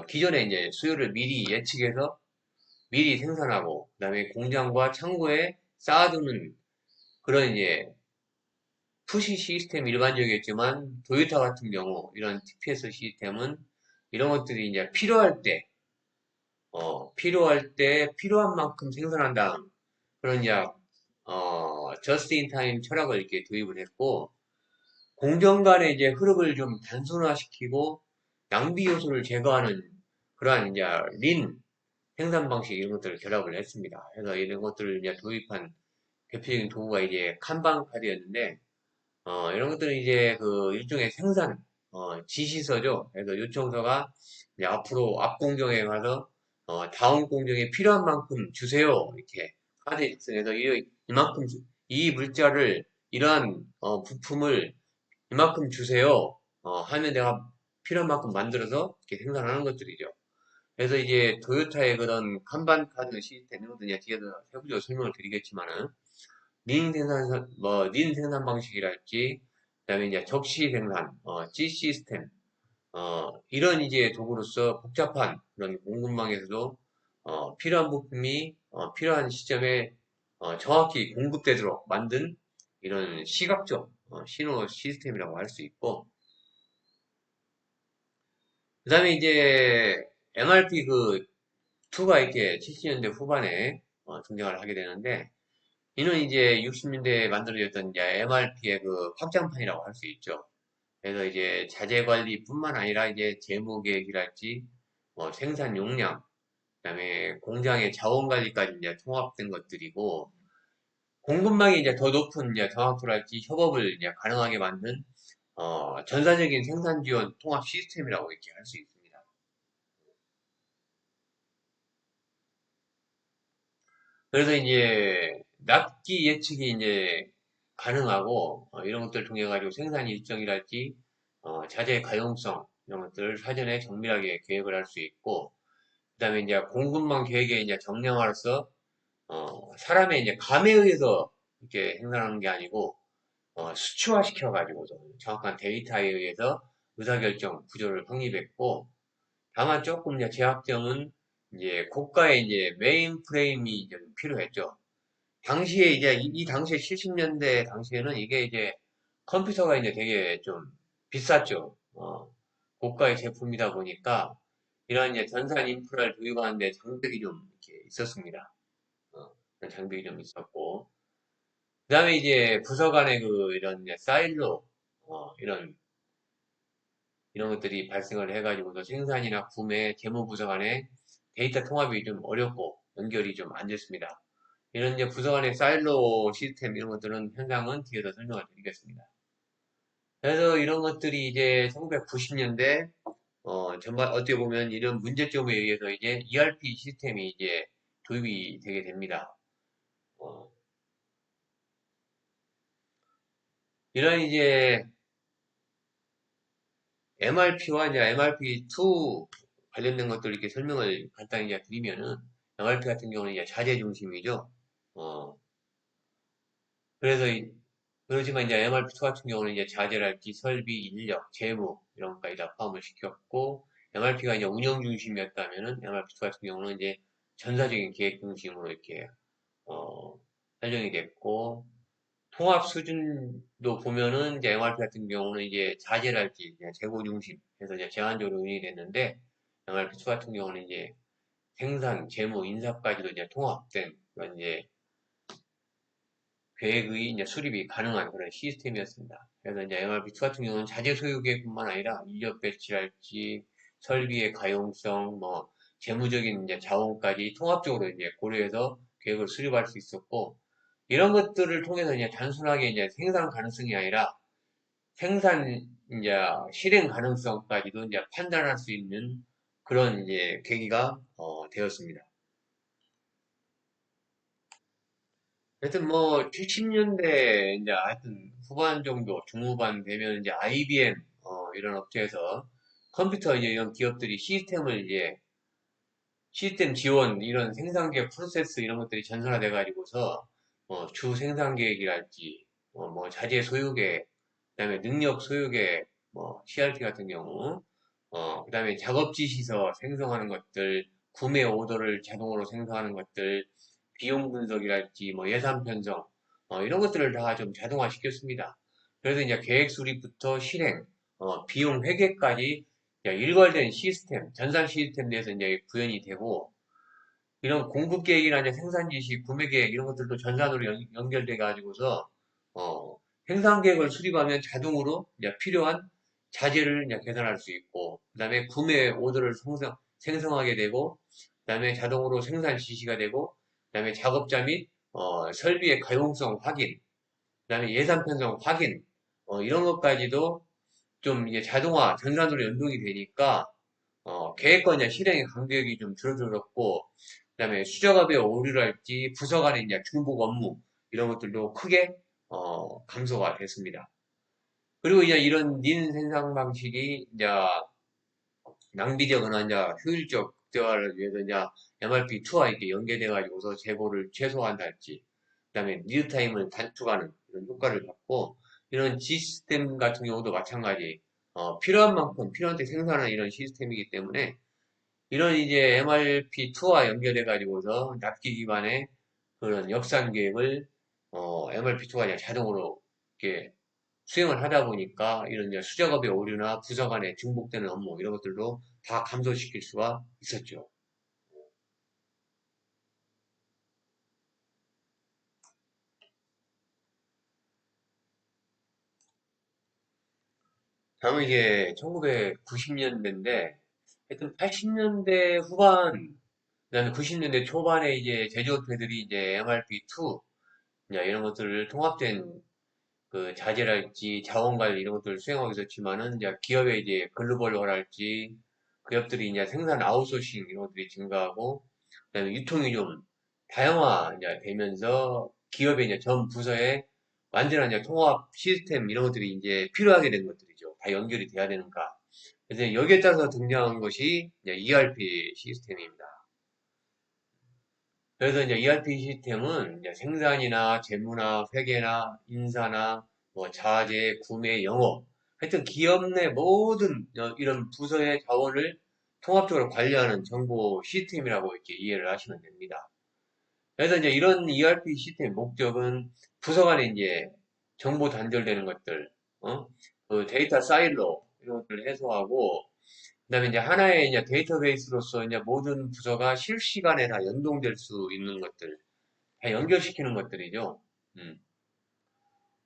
기존에 이제 수요를 미리 예측해서 미리 생산하고 그다음에 공장과 창고에 쌓아두는 그런 이제 푸시 시스템 일반적이었지만 도요타 같은 경우 이런 TPS 시스템은 이런 것들이 이제 필요할 때 필요한 만큼 생산한 다음 그런 이제 저스트 인 타임 철학을 이렇게 도입을 했고 공정 간의 이제 흐름을 좀 단순화시키고 낭비 요소를 제거하는 그러한 이제 린 생산 방식 이런 것들을 결합을 했습니다. 그래서 이런 것들을 이제 도입한 대표적인 도구가 이제 칸반 카드였는데 이런 것들은 이제 그 일종의 생산 지시서죠. 그래서 요청서가 이제 앞으로 앞 공정에 가서 다음 공정에 필요한 만큼 주세요. 이렇게 카드에 작성해서 이만큼 이 물자를 이러한 부품을 이만큼 주세요. 하면 내가 필요한 만큼 만들어서 이렇게 생산하는 것들이죠. 그래서 이제 토요타의 그런 kanban 카드 시스템 이런 것도 이제 뒤에서 세부적으로 설명을 드리겠지만은 린 생산 방식이랄지 그다음에 이제 접시 생산, G 시스템 이런 이제 도구로서 복잡한 그런 공급망에서도 필요한 부품이 필요한 시점에 정확히 공급되도록 만든 이런 시각적 신호 시스템이라고 할 수 있고 그 다음에 이제 MRP 그 2가 이렇게 70년대 후반에 등장을 하게 되는데 이는 이제 60년대에 만들어졌던 이제 MRP의 그 확장판이라고 할 수 있죠. 그래서 이제 자재 관리뿐만 아니라 이제 재무 계획이랄지 생산 용량, 그다음에 공장의 자원 관리까지 이제 통합된 것들이고 공급망이 이제 더 높은 이제 정확도랄지 협업을 이제 가능하게 만든 전사적인 생산 지원 통합 시스템이라고 이렇게 할 수 있습니다. 그래서 이제 납기 예측이 이제 가능하고 이런 것들을 통해 가지고 생산 일정이랄지 자재 가용성 이런 것들을 사전에 정밀하게 계획을 할 수 있고 그다음에 이제 공급망 계획의 이제 정량화로서 사람의 이제 감에 의해서 이렇게 생산하는 게 아니고 수치화 시켜가지고 정확한 데이터에 의해서 의사결정 구조를 확립했고 다만 조금 이제 제약점은 이제 고가의 이제 메인 프레임이 이제 필요했죠. 당시에 이제 이 당시에 70년대 당시에는 이게 이제 컴퓨터가 이제 되게 좀 비쌌죠. 고가의 제품이다 보니까 이런 이제 전산 인프라를 도입하는데 장벽이 좀 이렇게 있었습니다. 그런 장벽이 좀 있었고 그다음에 이제 부서 간의 그 이런 이제 사일로 이런 것들이 발생을 해가지고서 생산이나 구매, 재무부서 간의 데이터 통합이 좀 어렵고 연결이 좀 안 됐습니다. 이런 이제 부서 간의 사일로 시스템 이런 것들은 현상은 뒤에서 설명을 드리겠습니다. 그래서 이런 것들이 이제 1990년대 정말 어떻게 보면 이런 문제점에 의해서 이제 ERP 시스템이 이제 도입이 되게 됩니다. 어, 이런 이제 MRP와 이제 MRP2 관련된 것들 이렇게 설명을 간단히 이제 드리면은 MRP 같은 경우는 이제 자재 중심이죠. 어, 그래서 그렇지만 이제 MRP2 같은 경우는 이제 자재랄지 설비, 인력, 재무 이런 것까지 다 포함을 시켰고 MRP가 이제 운영 중심이었다면은 MRP2 같은 경우는 이제 전사적인 계획 중심으로 이렇게 어, 설정이 됐고 통합 수준도 보면은 이제 MRP 같은 경우는 이제 자재랄지 이제 재고 중심 해서 이제 제한적으로 운영이 됐는데 MRP2 같은 경우는 이제 생산, 재무, 인사까지도 이제 통합된 그런 이제 계획의 이제 수립이 가능한 그런 시스템이었습니다. 그래서 이제 MRP2 같은 경우는 자재 소유 계획뿐만 아니라 인력 배치랄지 설비의 가용성, 뭐 재무적인 이제 자원까지 통합적으로 이제 고려해서 계획을 수립할 수 있었고 이런 것들을 통해서 이제 단순하게 이제 생산 가능성이 아니라 생산 이제 실행 가능성까지도 이제 판단할 수 있는 그런 이제 계기가 되었습니다. 하여튼 뭐 70년대 이제 하여튼 후반 정도 중후반 되면 이제 IBM 이런 업체에서 컴퓨터 이제 이런 기업들이 시스템을 이제 시스템 지원 이런 생산계획 프로세스 이런 것들이 전산화돼 가지고서 주 생산 계획이랄지 뭐 자재 소요 계획 그다음에 능력 소요 계획 뭐 CRT 같은 경우 그다음에 작업 지시서 생성하는 것들 구매 오더를 자동으로 생성하는 것들 비용 분석이랄지 뭐 예산 편성 이런 것들을 다 좀 자동화 시켰습니다. 그래서 이제 계획 수립부터 실행 비용 회계까지 일괄된 시스템, 전산 시스템 내에서 이제 구현이 되고, 이런 공급 계획이나 이제 생산 지시, 구매 계획 이런 것들도 전산으로 연결돼 가지고서 생산 계획을 수립하면 자동으로 이제 필요한 자재를 이제 계산할 수 있고, 그다음에 구매 오더를 생성하게 되고, 그다음에 자동으로 생산 지시가 되고, 그다음에 작업자 및 설비의 가용성 확인, 그다음에 예산 편성 확인 이런 것까지도 좀 이게 자동화 전산으로 연동이 되니까 계획과 이제 실행의 간격이 좀 줄어들었고, 그다음에 수작업의 오류랄지 부서 간의 이제 중복 업무 이런 것들도 크게 감소가 됐습니다. 그리고 이제 이런 린 생산 방식이 이제 낭비되거나 이제 효율적 극대화를 위해서 이제 MRP2와 이렇게 연계돼 가지고서 재고를 최소화한달지, 그다음에 리드 타임을 단축하는 이런 효과를 갖고 이런 시스템 같은 경우도 마찬가지 필요한 만큼 필요한 때 생산하는 이런 시스템이기 때문에 이런 이제 MRP2와 연결해 가지고서 납기 기반의 그런 역산 계획을 MRP2가 그냥 자동으로 이렇게 수행을 하다 보니까 이런 이제 수작업의 오류나 부서 간의 중복되는 업무 이런 것들도 다 감소시킬 수가 있었죠. 다음은 이게 1990년대인데 하여튼 80년대 후반 그다음에 90년대 초반에 이제 제조업체들이 이제 MRP2 이런 것들을 통합된 그 자재랄지 자원관리 이런 것들을 수행하고 있었지만은 이제 기업의 이제 글로벌화랄지 기업들이 이제 생산 아웃소싱 이런 것들이 증가하고 그다음에 유통이 좀 다양화 이제 되면서 기업의 이제 전 부서에 완전한 이제 통합 시스템 이런 것들이 이제 필요하게 된 것들이죠. 다 연결이 돼야 되는가. 그래서 여기에 따라서 등장한 것이 이제 ERP 시스템입니다. 그래서 이제 ERP 시스템은 이제 생산이나 재무나 회계나 인사나 뭐 자재, 구매, 영업, 하여튼 기업 내 모든 이런 부서의 자원을 통합적으로 관리하는 정보 시스템이라고 이렇게 이해를 하시면 됩니다. 그래서 이제 이런 ERP 시스템의 목적은 부서 간에 이제 정보 단절되는 것들, 그 데이터 사일로 이런 것들을 해소하고 그다음에 이제 하나의 이제 데이터베이스로서 이제 모든 부서가 실시간에 다 연동될 수 있는 것들, 다 연결시키는 것들이죠. 음.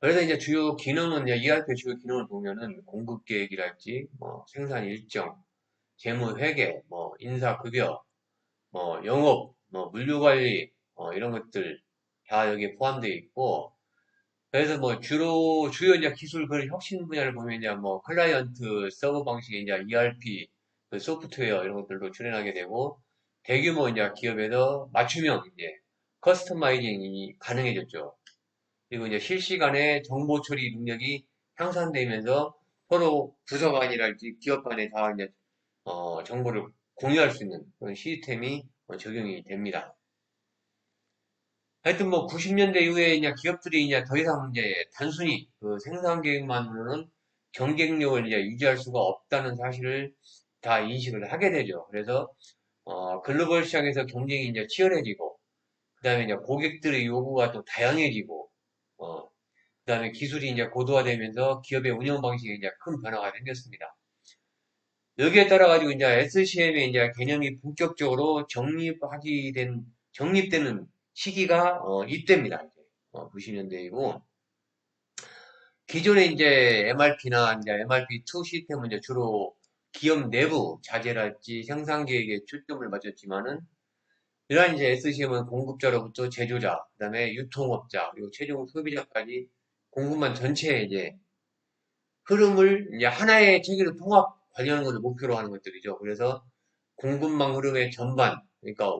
그래서 이제 주요 기능은 이제 ERP 주요 기능을 보면은 공급 계획이랄지, 뭐 생산 일정, 재무 회계, 뭐 인사 급여, 뭐 영업, 뭐 물류 관리, 이런 것들 다 여기에 포함되어 있고, 그래서 뭐 주요 이제 기술 그 혁신 분야를 보면 이제 뭐 클라이언트 서버 방식의 이제 ERP 그 소프트웨어 이런 것들도 출연하게 되고 대규모 이제 기업에서 맞춤형 이제 커스터마이징이 가능해졌죠. 그리고 이제 실시간에 정보 처리 능력이 향상되면서 서로 부서 간이랄지 기업 간에 다 이제 정보를 공유할 수 있는 그런 시스템이 적용이 됩니다. 하여튼 뭐 90년대 이후에 이제 기업들이 이제 더 이상 이제 단순히 그 생산 계획만으로는 경쟁력을 이제 유지할 수가 없다는 사실을 다 인식을 하게 되죠. 그래서 글로벌 시장에서 경쟁이 이제 치열해지고, 그다음에 이제 고객들의 요구가 또 다양해지고, 어, 그다음에 기술이 이제 고도화되면서 기업의 운영 방식에 이제 큰 변화가 생겼습니다. 여기에 따라 가지고 이제 SCM의 이제 개념이 본격적으로 정립되는 시기가 이때입니다. 이제 90년대이고 기존에 이제 MRP나 이제 MRP2 시스템은 이제 주로 기업 내부 자재랄지 생산 계획에 초점을 맞췄지만은 이러한 이제 SCM은 공급자로부터 제조자, 그다음에 유통업자, 그리고 최종 소비자까지 공급망 전체의 이제 흐름을 이제 하나의 체계로 통합 관리하는 것을 목표로 하는 것들이죠. 그래서 공급망 흐름의 전반, 그러니까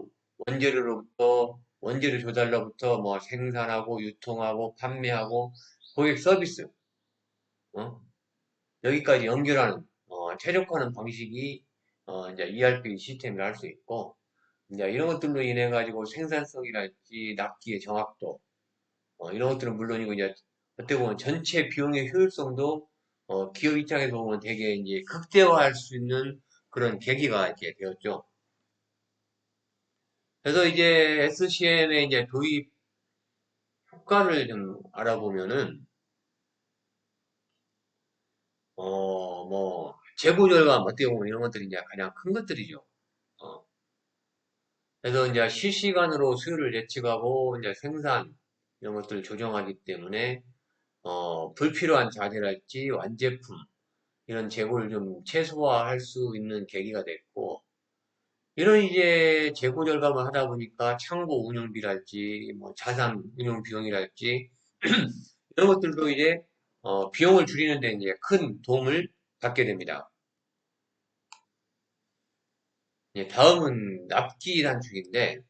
원재료 조달로부터 뭐 생산하고 유통하고 판매하고 고객 서비스, 어? 여기까지 연결하는 최적화하는 방식이 이제 ERP 시스템이라 할 수 있고 이제 이런 것들로 인해 가지고 생산성이랄지 납기의 정확도 이런 것들은 물론이고 이제 어떻게 보면 전체 비용의 효율성도 기업 입장에서 보면 되게 이제 극대화할 수 있는 그런 계기가 이렇게 되었죠. 그래서 이제 SCM의 이제 도입 효과를 좀 알아보면은 뭐 재고 절감 어떻게 보면 이런 것들이 이제 가장 큰 것들이죠. 어, 그래서 이제 실시간으로 수요를 예측하고 이제 생산 이런 것들을 조정하기 때문에 불필요한 자재랄지 완제품 이런 재고를 좀 최소화할 수 있는 계기가 됐고 이런 이제 재고 절감을 하다 보니까 창고 운영비랄지 뭐 자산 운영 비용이랄지 이런 것들도 이제 비용을 줄이는 데 이제 큰 도움을 받게 됩니다. 이제 다음은 납기 단축인데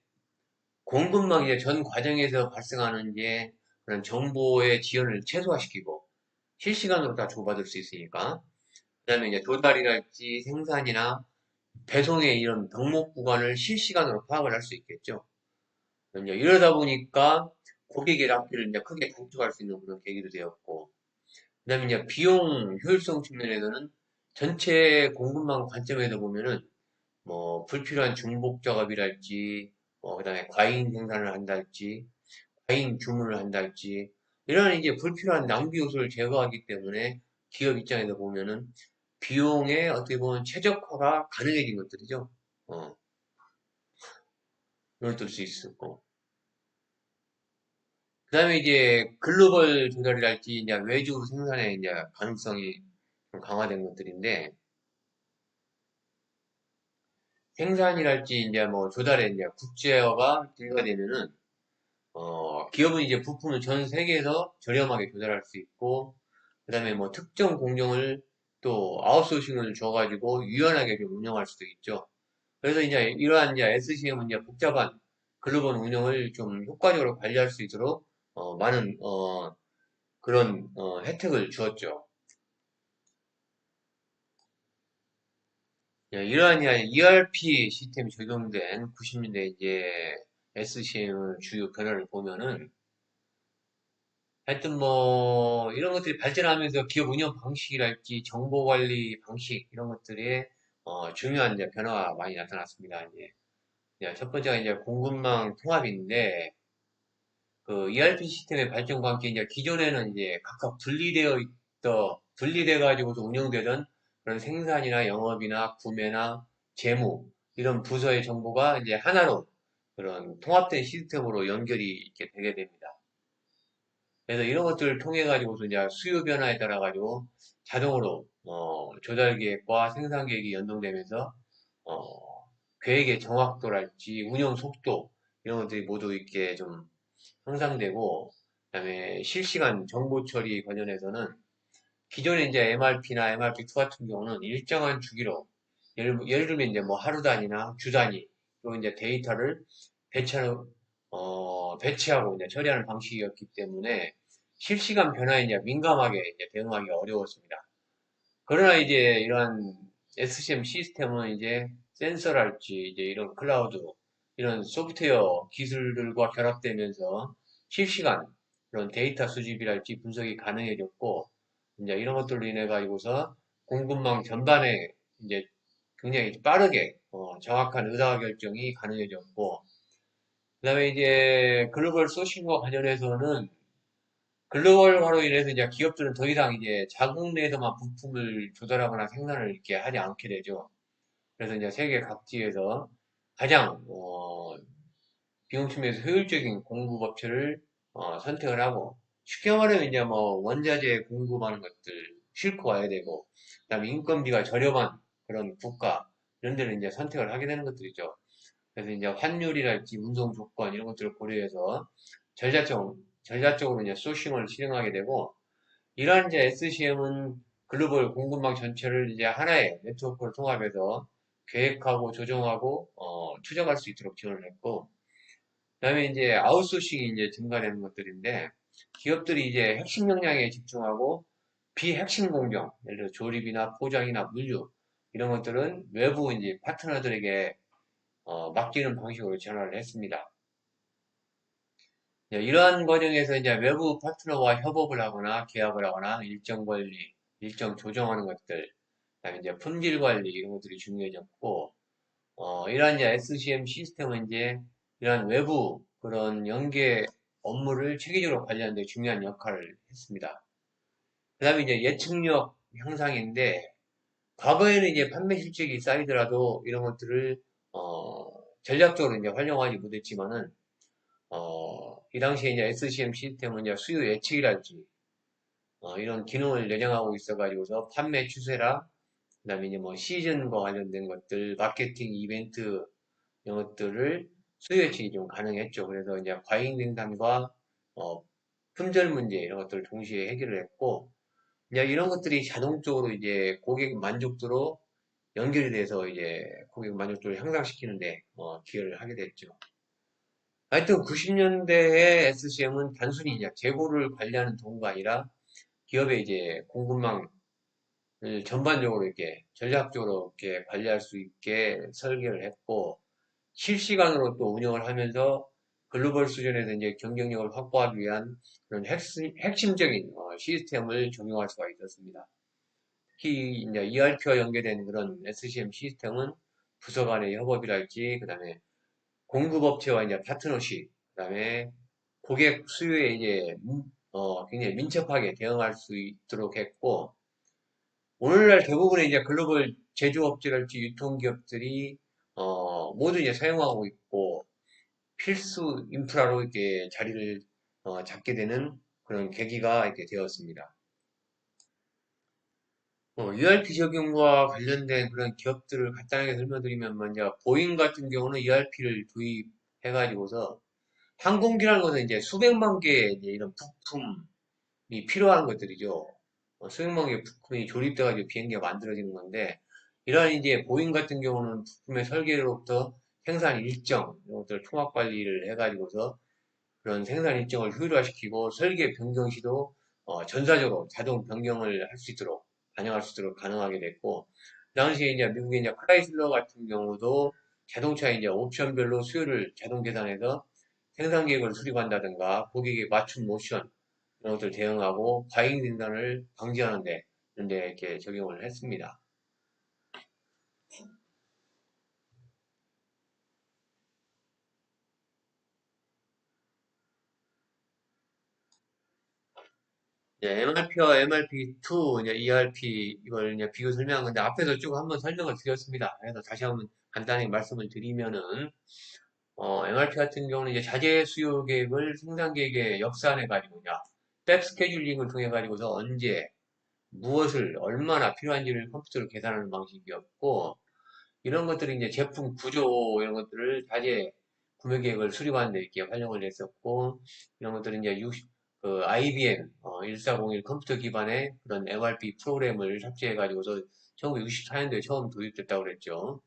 공급망 이제 전 과정에서 발생하는 이제 그런 정보의 지연을 최소화시키고 실시간으로 다 주고받을 수 있으니까 그다음에 이제 조달이랄지 생산이나 배송의 이런 병목 구간을 실시간으로 파악을 할 수 있겠죠. 이제 이러다 보니까 고객의 납기를 이제 크게 단축할 수 있는 그런 계기도 되었고, 그다음에 이제 비용 효율성 측면에서는 전체 공급망 관점에서 보면은 뭐 불필요한 중복 작업이랄지, 그다음에 과잉 생산을 한달지, 과잉 주문을 한달지 이런 이제 불필요한 낭비 요소를 제거하기 때문에 기업 입장에서 보면은 비용의 어떻게 보면 최적화가 가능해진 것들이죠. 어, 이걸 뜰 수 있었고. 그 다음에 이제 글로벌 조달이랄지 이제 외주 생산의 이제 가능성이 좀 강화된 것들인데 생산이랄지 이제 뭐 조달에 이제 국제화가 들어가되면은 기업은 이제 부품을 전 세계에서 저렴하게 조달할 수 있고 그 다음에 뭐 특정 공정을 또 아웃소싱을 줘가지고 유연하게 좀 운영할 수도 있죠. 그래서 이제 이러한 이제 SCM은 이제 복잡한 글로벌 운영을 좀 효과적으로 관리할 수 있도록 많은 그런 혜택을 주었죠. 예, 이러한 ERP 시스템이 적용된 90년대 이제 SCM의 주요 변화를 보면은 하여튼 뭐 이런 것들이 발전하면서 기업 운영 방식이랄지 정보 관리 방식 이런 것들에 중요한 이제 변화가 많이 나타났습니다. 첫 번째가 이제 공급망 통합인데 그 ERP 시스템의 발전과 함께 이제 기존에는 이제 각각 분리돼 가지고서 운영되던 그런 생산이나 영업이나 구매나 재무 이런 부서의 정보가 이제 하나로 그런 통합된 시스템으로 연결이 이렇게 되게 됩니다. 그래서 이런 것들을 통해 가지고서 이제 수요 변화에 따라 가지고 자동으로 조달 계획과 생산 계획이 연동되면서 어, 계획의 정확도랄지 운영 속도 이런 것들이 모두 이렇게 좀 향상되고 그다음에 실시간 정보 처리 관련해서는 기존에 이제 MRP나 MRP2 같은 경우는 일정한 주기로 예를 들면 이제 뭐 하루 단위나 주 단위 또 이제 데이터를 배치하고 이제 처리하는 방식이었기 때문에 실시간 변화에 이제 민감하게 이제 대응하기 어려웠습니다. 그러나 이제 이러한 SCM 시스템은 이제 센서랄지 이제 이런 클라우드 이런 소프트웨어 기술들과 결합되면서 실시간 그런 데이터 수집이랄지 분석이 가능해졌고 이제 이런 것들로 인해 가지고서 공급망 전반에 이제 굉장히 빠르게 정확한 의사결정이 가능해졌고 그다음에 이제 글로벌 소싱과 관련해서는 글로벌화로 인해서 이제 기업들은 더 이상 이제 자국 내에서만 부품을 조달하거나 생산을 이렇게 하지 않게 되죠. 그래서 이제 세계 각지에서 가장 비용 측면에서 효율적인 공급 업체를 선택을 하고 쉽게 말하면 이제 뭐 원자재 공급하는 것들 싣고 와야 되고 그다음에 인건비가 저렴한 그런 국가 이런 데를 이제 선택을 하게 되는 것들이죠. 그래서 이제 환율이랄지 운송 조건 이런 것들을 고려해서 전략적으로 이제 소싱을 실행하게 되고 이러한 이제 SCM은 글로벌 공급망 전체를 이제 하나의 네트워크를 통합해서 계획하고 조정하고 추정할 수 있도록 지원을 했고 그다음에 이제 아웃소싱이 이제 증가되는 것들인데 기업들이 이제 핵심 역량에 집중하고 비핵심 공정, 예를 들어 조립이나 포장이나 물류 이런 것들은 외부 이제 파트너들에게 맡기는 방식으로 전환을 했습니다. 이러한 과정에서 이제 외부 파트너와 협업을 하거나 계약을 하거나 일정 관리, 일정 조정하는 것들, 그다음에 이제 품질 관리 이런 것들이 중요해졌고, 이러한 이제 SCM 시스템은 이제 이러한 외부 그런 연계 업무를 체계적으로 관리하는 데 중요한 역할을 했습니다. 그다음에 이제 예측력 향상인데, 과거에는 이제 판매 실적이 쌓이더라도 이런 것들을 어, 전략적으로 이제 활용하지 못했지만은 이 당시에 이제 SCM 시스템은 이제 수요 예측이랄지, 이런 기능을 내장하고 있어가지고서 판매 추세라, 그 다음에 이제 뭐 시즌과 관련된 것들, 마케팅 이벤트, 이런 것들을 수요 예측이 좀 가능했죠. 그래서 이제 과잉 생산과, 어, 품절 문제, 이런 것들을 동시에 해결을 했고, 이제 이런 것들이 자동적으로 이제 고객 만족도로 연결이 돼서 이제 고객 만족도를 향상시키는데, 기여를 하게 됐죠. 하여튼 90년대의 SCM은 단순히 이제 재고를 관리하는 도구가 아니라 기업의 이제 공급망을 전반적으로 이렇게 전략적으로 이렇게 관리할 수 있게 설계를 했고 실시간으로 또 운영을 하면서 글로벌 수준에서 이제 경쟁력을 확보하기 위한 그런 핵심적인 시스템을 적용할 수가 있었습니다. 특히 이제 ERP와 연계된 그런 SCM 시스템은 부서 간의 협업이랄지 그다음에 공급업체와 이제 파트너십, 그다음에 고객 수요에 이제 굉장히 민첩하게 대응할 수 있도록 했고 오늘날 대부분의 이제 글로벌 제조업체랄지 유통기업들이 모두 이제 사용하고 있고 필수 인프라로 이렇게 자리를 잡게 되는 그런 계기가 이렇게 되었습니다. ERP 적용과 관련된 그런 기업들을 간단하게 설명드리면 먼저 보잉 같은 경우는 ERP를 도입해가지고서 항공기라는 것은 이제 수백만 개의 이제 이런 부품이 필요한 것들이죠. 수백만 개의 부품이 조립돼가지고 비행기가 만들어지는 건데, 이러한 이제 보잉 같은 경우는 부품의 설계로부터 생산 일정, 이런 것들 통합 관리를 해가지고서 그런 생산 일정을 효율화시키고 설계 변경 시도 전사적으로 자동 변경을 할 수 있도록, 반영할 수 있도록 가능하게 됐고, 그 당시에 이제 미국의 이제 크라이슬러 같은 경우도 자동차 이제 옵션별로 수요를 자동 계산해서 생산 계획을 수립한다든가 고객의 맞춤 모션 이런 것들 대응하고 과잉 생산을 방지하는데 이런데 이렇게 적용을 했습니다. MRP와 MRP2, 이제 ERP 이걸 이제 비교 설명한 건데 앞에서 쭉 한번 설명을 드렸습니다. 그래서 다시 한번 간단히 말씀을 드리면은 MRP 같은 경우는 이제 자재 수요 계획을 생산 계획에 역산해 가지고 이제 백 스케줄링을 통해 가지고서 언제 무엇을 얼마나 필요한지를 컴퓨터로 계산하는 방식이었고 이런 것들이 이제 제품 구조 이런 것들을 자재 구매 계획을 수립하는 데 이렇게 활용을 했었고 이런 것들은 이제 그 IBM 1401 컴퓨터 기반의 그런 MRP 프로그램을 탑재해 가지고서 1964년도에 처음 도입됐다고 그랬죠.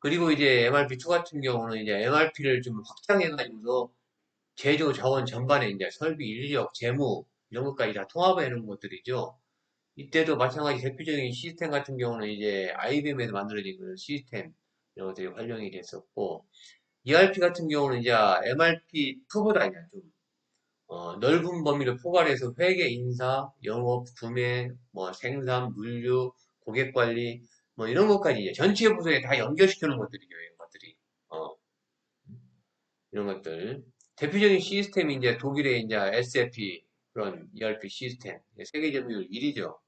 그리고 이제 MRP2 같은 경우는 이제 MRP를 좀 확장해 가지고서 제조 자원 전반에 이제 설비, 인력, 재무 이런 것까지 다 통합해 놓은 것들이죠. 이때도 마찬가지 대표적인 시스템 같은 경우는 이제 IBM에서 만들어진 그런 시스템 이런 것들이 활용이 됐었고 ERP 같은 경우는 이제 MRP2보다 이제 좀 넓은 범위를 포괄해서 회계, 인사, 영업, 구매, 뭐 생산, 물류, 고객 관리 뭐 이런 것까지 이제 전체 부서에 다 연결시키는 것들이죠. 이런 것들이 이런 것들 대표적인 시스템이 이제 독일의 이제 SAP 그런 ERP 시스템 세계 점유율 1위죠.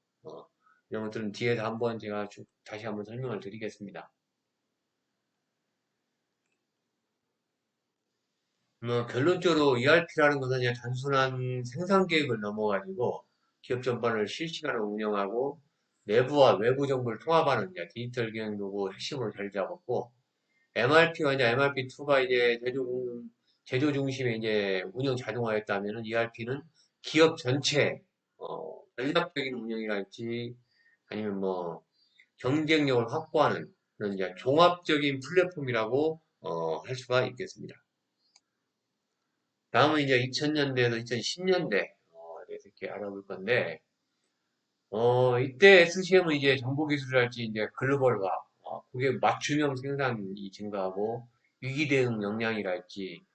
이런 것들은 뒤에서 한번 제가 다시 한번 설명을 드리겠습니다. 결론적으로 ERP라는 것은 그냥 단순한 생산 계획을 넘어가지고 기업 전반을 실시간으로 운영하고 내부와 외부 정보를 통합하는 이제 디지털 기능 도구 핵심으로 자리 잡았고, MRP가 이제 MRP2가 이제 제조 중심의 이제 운영 자동화였다면은 ERP는 기업 전체 전략적인 운영이랄지 아니면 뭐 경쟁력을 확보하는 그런 이제 종합적인 플랫폼이라고 할 수가 있겠습니다. 다음은 이제 2000년대에서 2010년대 대해서 이렇게 알아볼 건데 이때 SCM은 이제 정보기술이랄지 이제 글로벌화, 고객 맞춤형 생산이 증가하고 위기 대응 역량이랄지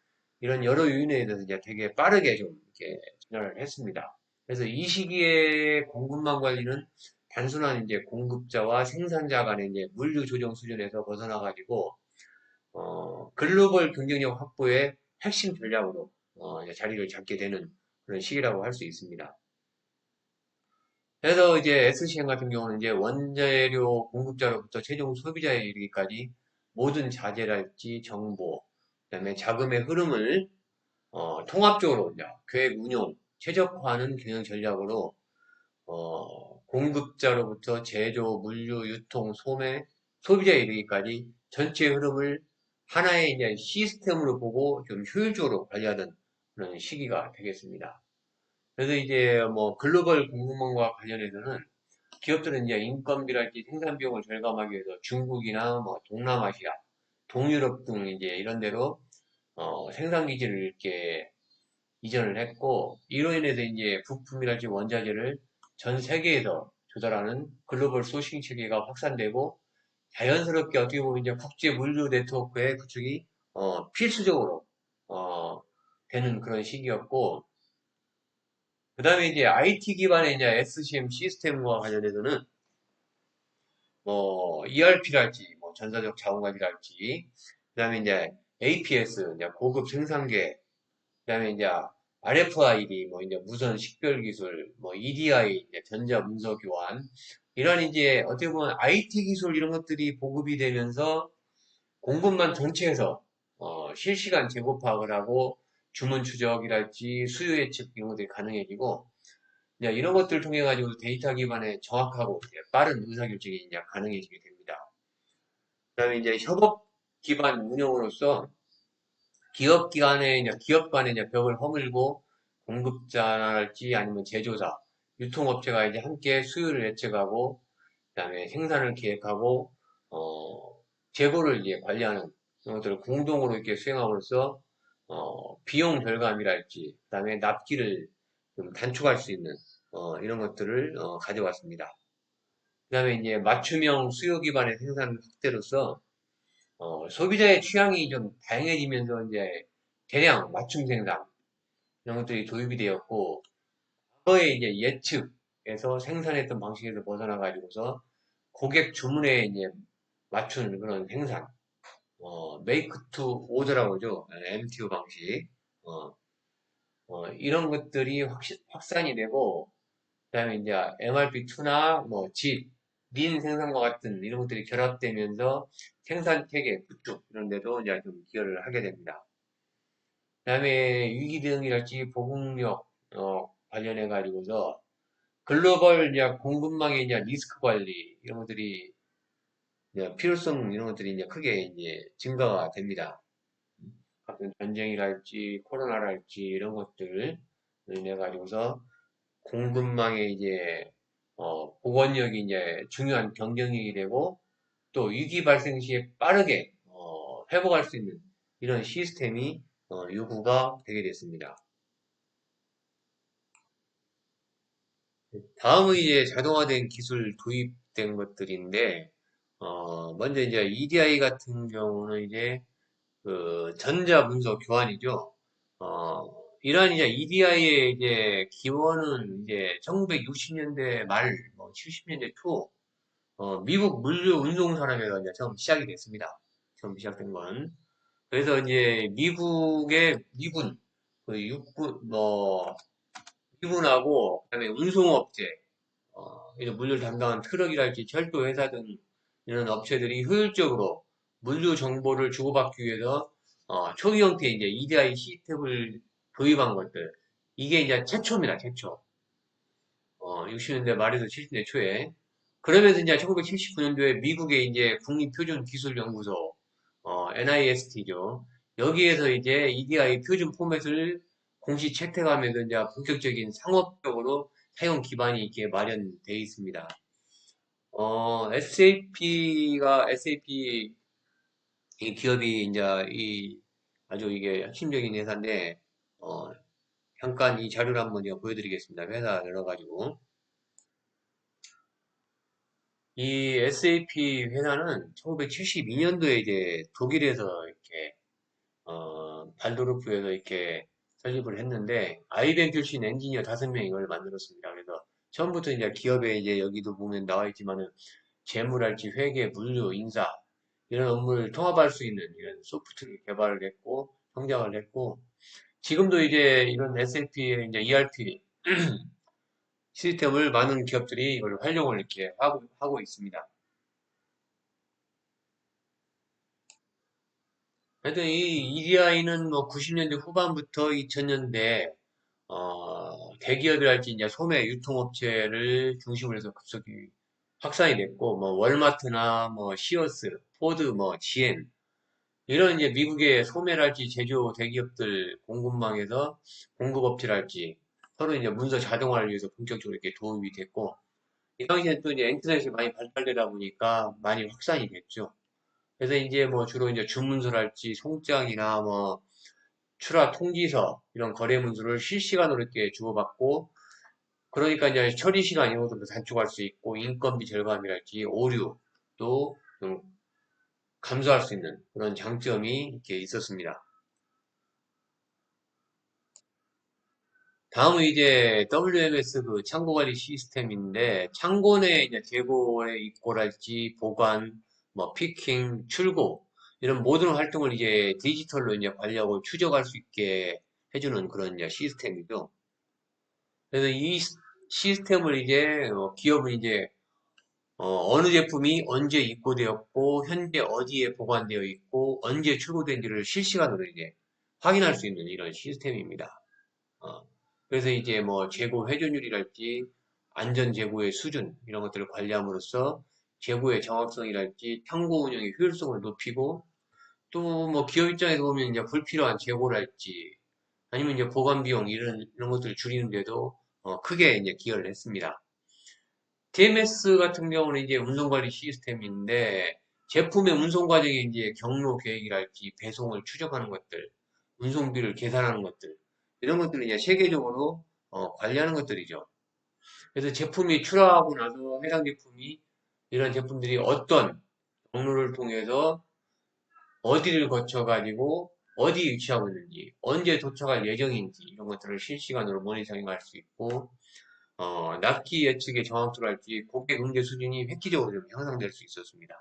이런 여러 요인에 대해서 이제 되게 빠르게 좀 이렇게 진화를 했습니다. 그래서 이 시기에 공급망 관리는 단순한 이제 공급자와 생산자 간의 이제 물류 조정 수준에서 벗어나가지고 글로벌 경쟁력 확보의 핵심 전략으로 이제 자리를 잡게 되는 그런 시기라고 할 수 있습니다. 그래서 이제 SCM 같은 경우는 이제 원재료 공급자로부터 최종 소비자에 이르기까지 모든 자재랄지 정보, 그다음에 자금의 흐름을 통합적으로 이제 계획 운용, 최적화하는 경영 전략으로 공급자로부터 제조, 물류, 유통, 소매, 소비자에 이르기까지 전체 흐름을 하나의 이제 시스템으로 보고 좀 효율적으로 관리하던 그런 시기가 되겠습니다. 그래서 이제 뭐 글로벌 공급망과 관련해서는 기업들은 이제 인건비랄지 생산 비용을 절감하기 위해서 중국이나 뭐 동남아시아, 동유럽 등 이제 이런 데로 생산 기지를 이렇게 이전을 했고 이로 인해서 이제 부품이랄지 원자재를 전 세계에서 조달하는 글로벌 소싱 체계가 확산되고 자연스럽게 어떻게 보면 이제 국제 물류 네트워크의 구축이 필수적으로 어, 되는 그런 시기였고 그 다음에 이제 IT 기반의 이제 SCM 시스템과 관련해서는 뭐 ERP랄지 뭐 전자적 자원관리랄지 그다음에 이제 APS 이제 고급 생산계 그다음에 이제 RFID 뭐 이제 무선 식별 기술 뭐 EDI 이제 전자 문서 교환 이런 이제 어떻게 보면 IT 기술 이런 것들이 보급이 되면서 공급망 전체에서 실시간 재고 파악을 하고 주문 추적이랄지 수요 예측 이런 것들이 가능해지고 이제 이런 것들을 통해 가지고 데이터 기반의 정확하고 이제 빠른 의사결정이 이제 가능해지게 됩니다. 그다음에 이제 협업 기반 운영으로서 기업 간의 이제 벽을 허물고 공급자랄지 아니면 제조사, 유통업체가 이제 함께 수요를 예측하고 그다음에 생산을 계획하고 재고를 이제 관리하는 이런 것들을 공동으로 이렇게 수행함으로써 비용 절감이랄지 그다음에 납기를 좀 단축할 수 있는 이런 것들을 가져왔습니다. 그다음에 이제 맞춤형 수요 기반의 생산 확대로서 소비자의 취향이 좀 다양해지면서 이제 대량 맞춤 생산 이런 것들이 도입이 되었고 과거에 이제 예측에서 생산했던 방식에서 벗어나 가지고서 고객 주문에 이제 맞추는 그런 생산 메이크 투 오더라고 하죠. MTO 방식 이런 것들이 확산이 되고 그다음에 이제 MRP2나 뭐 린 생산과 같은 이런 것들이 결합되면서 생산 체계 구축 이런 데도 이제 좀 기여를 하게 됩니다. 그다음에 위기 대응이랄지 보급력 관련해 가지고서 글로벌 이제 공급망의 이제 리스크 관리 이런 것들이 이제 필요성 이런 것들이 이제 크게 이제 증가가 됩니다. 같은 전쟁이랄지 코로나랄지 이런 것들 인해 가지고서 공급망의 이제 보건력이 이제 중요한 경쟁력이 되고 또 위기 발생 시에 빠르게 회복할 수 있는 이런 시스템이 요구가 되게 됐습니다. 다음은 이제 자동화된 기술 도입된 것들인데 먼저 이제 EDI 같은 경우는 이제 그 전자 문서 교환이죠. 이러한 이제 EDI의 이제 기원은 이제 1960년대 말, 뭐 70년대 초 미국 물류 운송 산업에서 이제 처음 시작이 됐습니다. 처음 시작된 건. 그래서 이제 미국의 미군, 그 육군, 뭐, 미군하고, 그다음에 운송업체, 이제 물류를 담당한 트럭이랄지 철도 회사 등 이런 업체들이 효율적으로 물류 정보를 주고받기 위해서, 초기 형태의 이제 EDI 시스템을 도입한 것들. 이게 이제 최초입니다, 최초. 60년대 말에서 70년대 초에. 그러면서 이제 1979년도에 미국의 이제 국립표준기술연구소, NIST죠. 여기에서 이제 EDI 표준 포맷을 공식 채택하면서 이제 본격적인 상업적으로 사용 기반이 이렇게 마련되어 있습니다. SAP 이 기업이 이제 이 아주 이게 핵심적인 회사인데, 어, 잠깐 이 자료를 한번 제가 보여드리겠습니다. 회사 열어가지고. 이 SAP 회사는 1972년도에 이제 독일에서 이렇게, 발도르프에서 이렇게 설립을 했는데, 아이벤 출신 엔지니어 5명이 이걸 만들었습니다. 그래서 처음부터 이제 기업에 이제 여기도 보면 나와 있지만은 재무랄지 회계, 물류, 인사, 이런 업무를 통합할 수 있는 이런 소프트웨어 개발을 했고, 성장을 했고, 지금도 이제 이런 SAP의 이제 ERP 시스템을 많은 기업들이 이걸 활용을 이렇게 하고 있습니다. 하여튼 이 EDI는 뭐 90년대 후반부터 2000년대 대기업이랄지 이제 소매 유통업체를 중심으로 해서 급속히 확산이 됐고 뭐 월마트나 뭐 시어스, 포드, 뭐 GM 이런 이제 미국의 소매랄지 제조 대기업들 공급망에서 공급업체랄지 서로 이제 문서 자동화를 위해서 본격적으로 이렇게 도움이 됐고 이 당시에 또 이제 인터넷이 많이 발달되다 보니까 많이 확산이 됐죠. 그래서 이제 뭐 주로 이제 주문서랄지 송장이나 뭐 출하 통지서 이런 거래 문서를 실시간으로 이렇게 주고받고 그러니까 이제 처리 시간 이런 것들도 단축할 수 있고 인건비 절감이랄지 오류도 좀 감소할 수 있는 그런 장점이 이렇게 있었습니다. 다음은 이제 WMS 그 창고 관리 시스템인데 창고 내 이제 재고의 입고랄지 보관, 뭐 피킹, 출고 이런 모든 활동을 이제 디지털로 이제 관리하고 추적할 수 있게 해주는 그런 이제 시스템이죠. 그래서 이 시스템을 이제 기업은 이제 어느 제품이 언제 입고되었고 현재 어디에 보관되어 있고 언제 출고된지를 실시간으로 이제 확인할 수 있는 이런 시스템입니다. 어, 그래서 이제 뭐 재고 회전율이랄지 안전 재고의 수준 이런 것들을 관리함으로써 재고의 정확성이랄지 창고 운영의 효율성을 높이고 또 뭐 기업 입장에서 보면 이제 불필요한 재고랄지 아니면 이제 보관 비용 이런 것들을 줄이는데도 크게 이제 기여를 했습니다. TMS 같은 경우는 이제 운송관리 시스템인데 제품의 운송 과정의 이제 경로 계획이랄지 배송을 추적하는 것들, 운송비를 계산하는 것들 이런 것들을 이제 세계적으로 관리하는 것들이죠. 그래서 제품이 출하하고 나서 해당 제품이 이런 제품들이 어떤 경로를 통해서 어디를 거쳐가지고 어디 위치하고 있는지, 언제 도착할 예정인지 이런 것들을 실시간으로 모니터링할 수 있고 납기 예측의 정확도랄지 고객 응대 수준이 획기적으로 좀 향상될 수 있었습니다.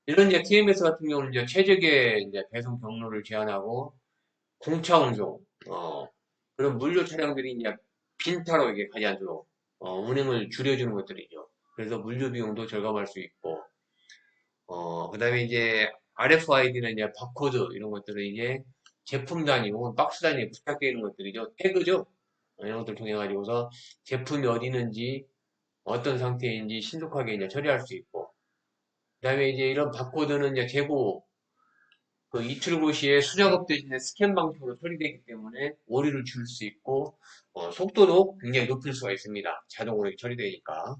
이런 이제 TMS 같은 경우는 이제 최적의 이제 배송 경로를 제한하고 공차 운송, 그런 물류 차량들이 이제 빈타로 이게 가지 않도록 운행을 줄여주는 것들이죠. 그래서 물류 비용도 절감할 수 있고, 그다음에 이제 RFID는 이제 바코드 이런 것들은 이제 제품 단위 혹은 박스 단위에 부착되어 있는 것들이죠. 태그죠. 이런 것들 통해 가지고서 제품이 어디 있는지 어떤 상태인지 신속하게 이제 처리할 수 있고, 그다음에 이제 이런 바코드는 이제 재고 그 이출고 시에 수작업 대신에 스캔 방식으로 처리되기 때문에 오류를 줄 수 있고, 속도도 굉장히 높일 수가 있습니다. 자동으로 처리되니까.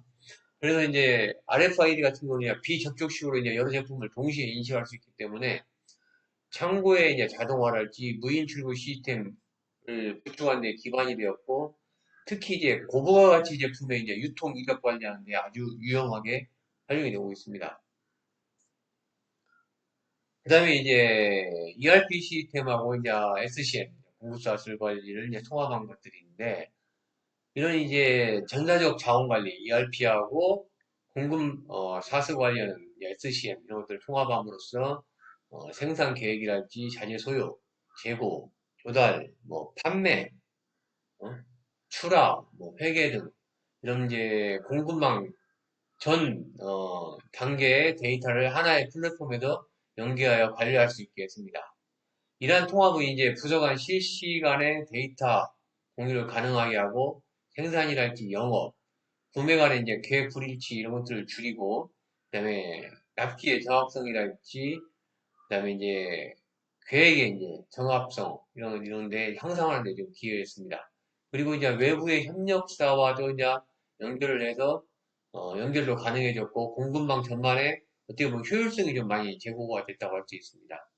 그래서 이제 RFID 같은 경우는 비접촉식으로 이제 여러 제품을 동시에 인식할 수 있기 때문에 창고의 이제 자동화랄지 무인 출고 시스템을 구축하는 데 기반이 되었고, 특히 이제 고부가 가치 제품의 이제 유통 이력 관리하는 데 아주 유용하게 활용이 되고 있습니다. 그 다음에 이제 ERP 시스템하고 이제 SCM, 공급사슬 관리를 이제 통합한 것들인데, 이런 이제 전사적 자원 관리, ERP하고 공급, 사슬 관리하는 SCM, 이런 것들을 통합함으로써 생산 계획이랄지 자재 소요, 재고, 조달, 뭐 판매, 어, 출하, 뭐 회계 등 이런 이제 공급망 전 단계의 데이터를 하나의 플랫폼에서 연계하여 관리할 수 있게 했습니다. 이러한 통합은 이제 부서 간 실시간의 데이터 공유를 가능하게 하고 생산이랄지 영업, 구매 간의 이제 계획 불일치 이런 것들을 줄이고, 그다음에 납기의 정확성이랄지, 그다음에 이제 계획의 이제 정합성 이런 데 향상하는 데 좀 기여했습니다. 그리고 이제 외부의 협력사와도 이제 연결을 해서 연결도 가능해졌고 공급망 전반에 어떻게 보면 효율성이 좀 많이 제고가 됐다고 할 수 있습니다.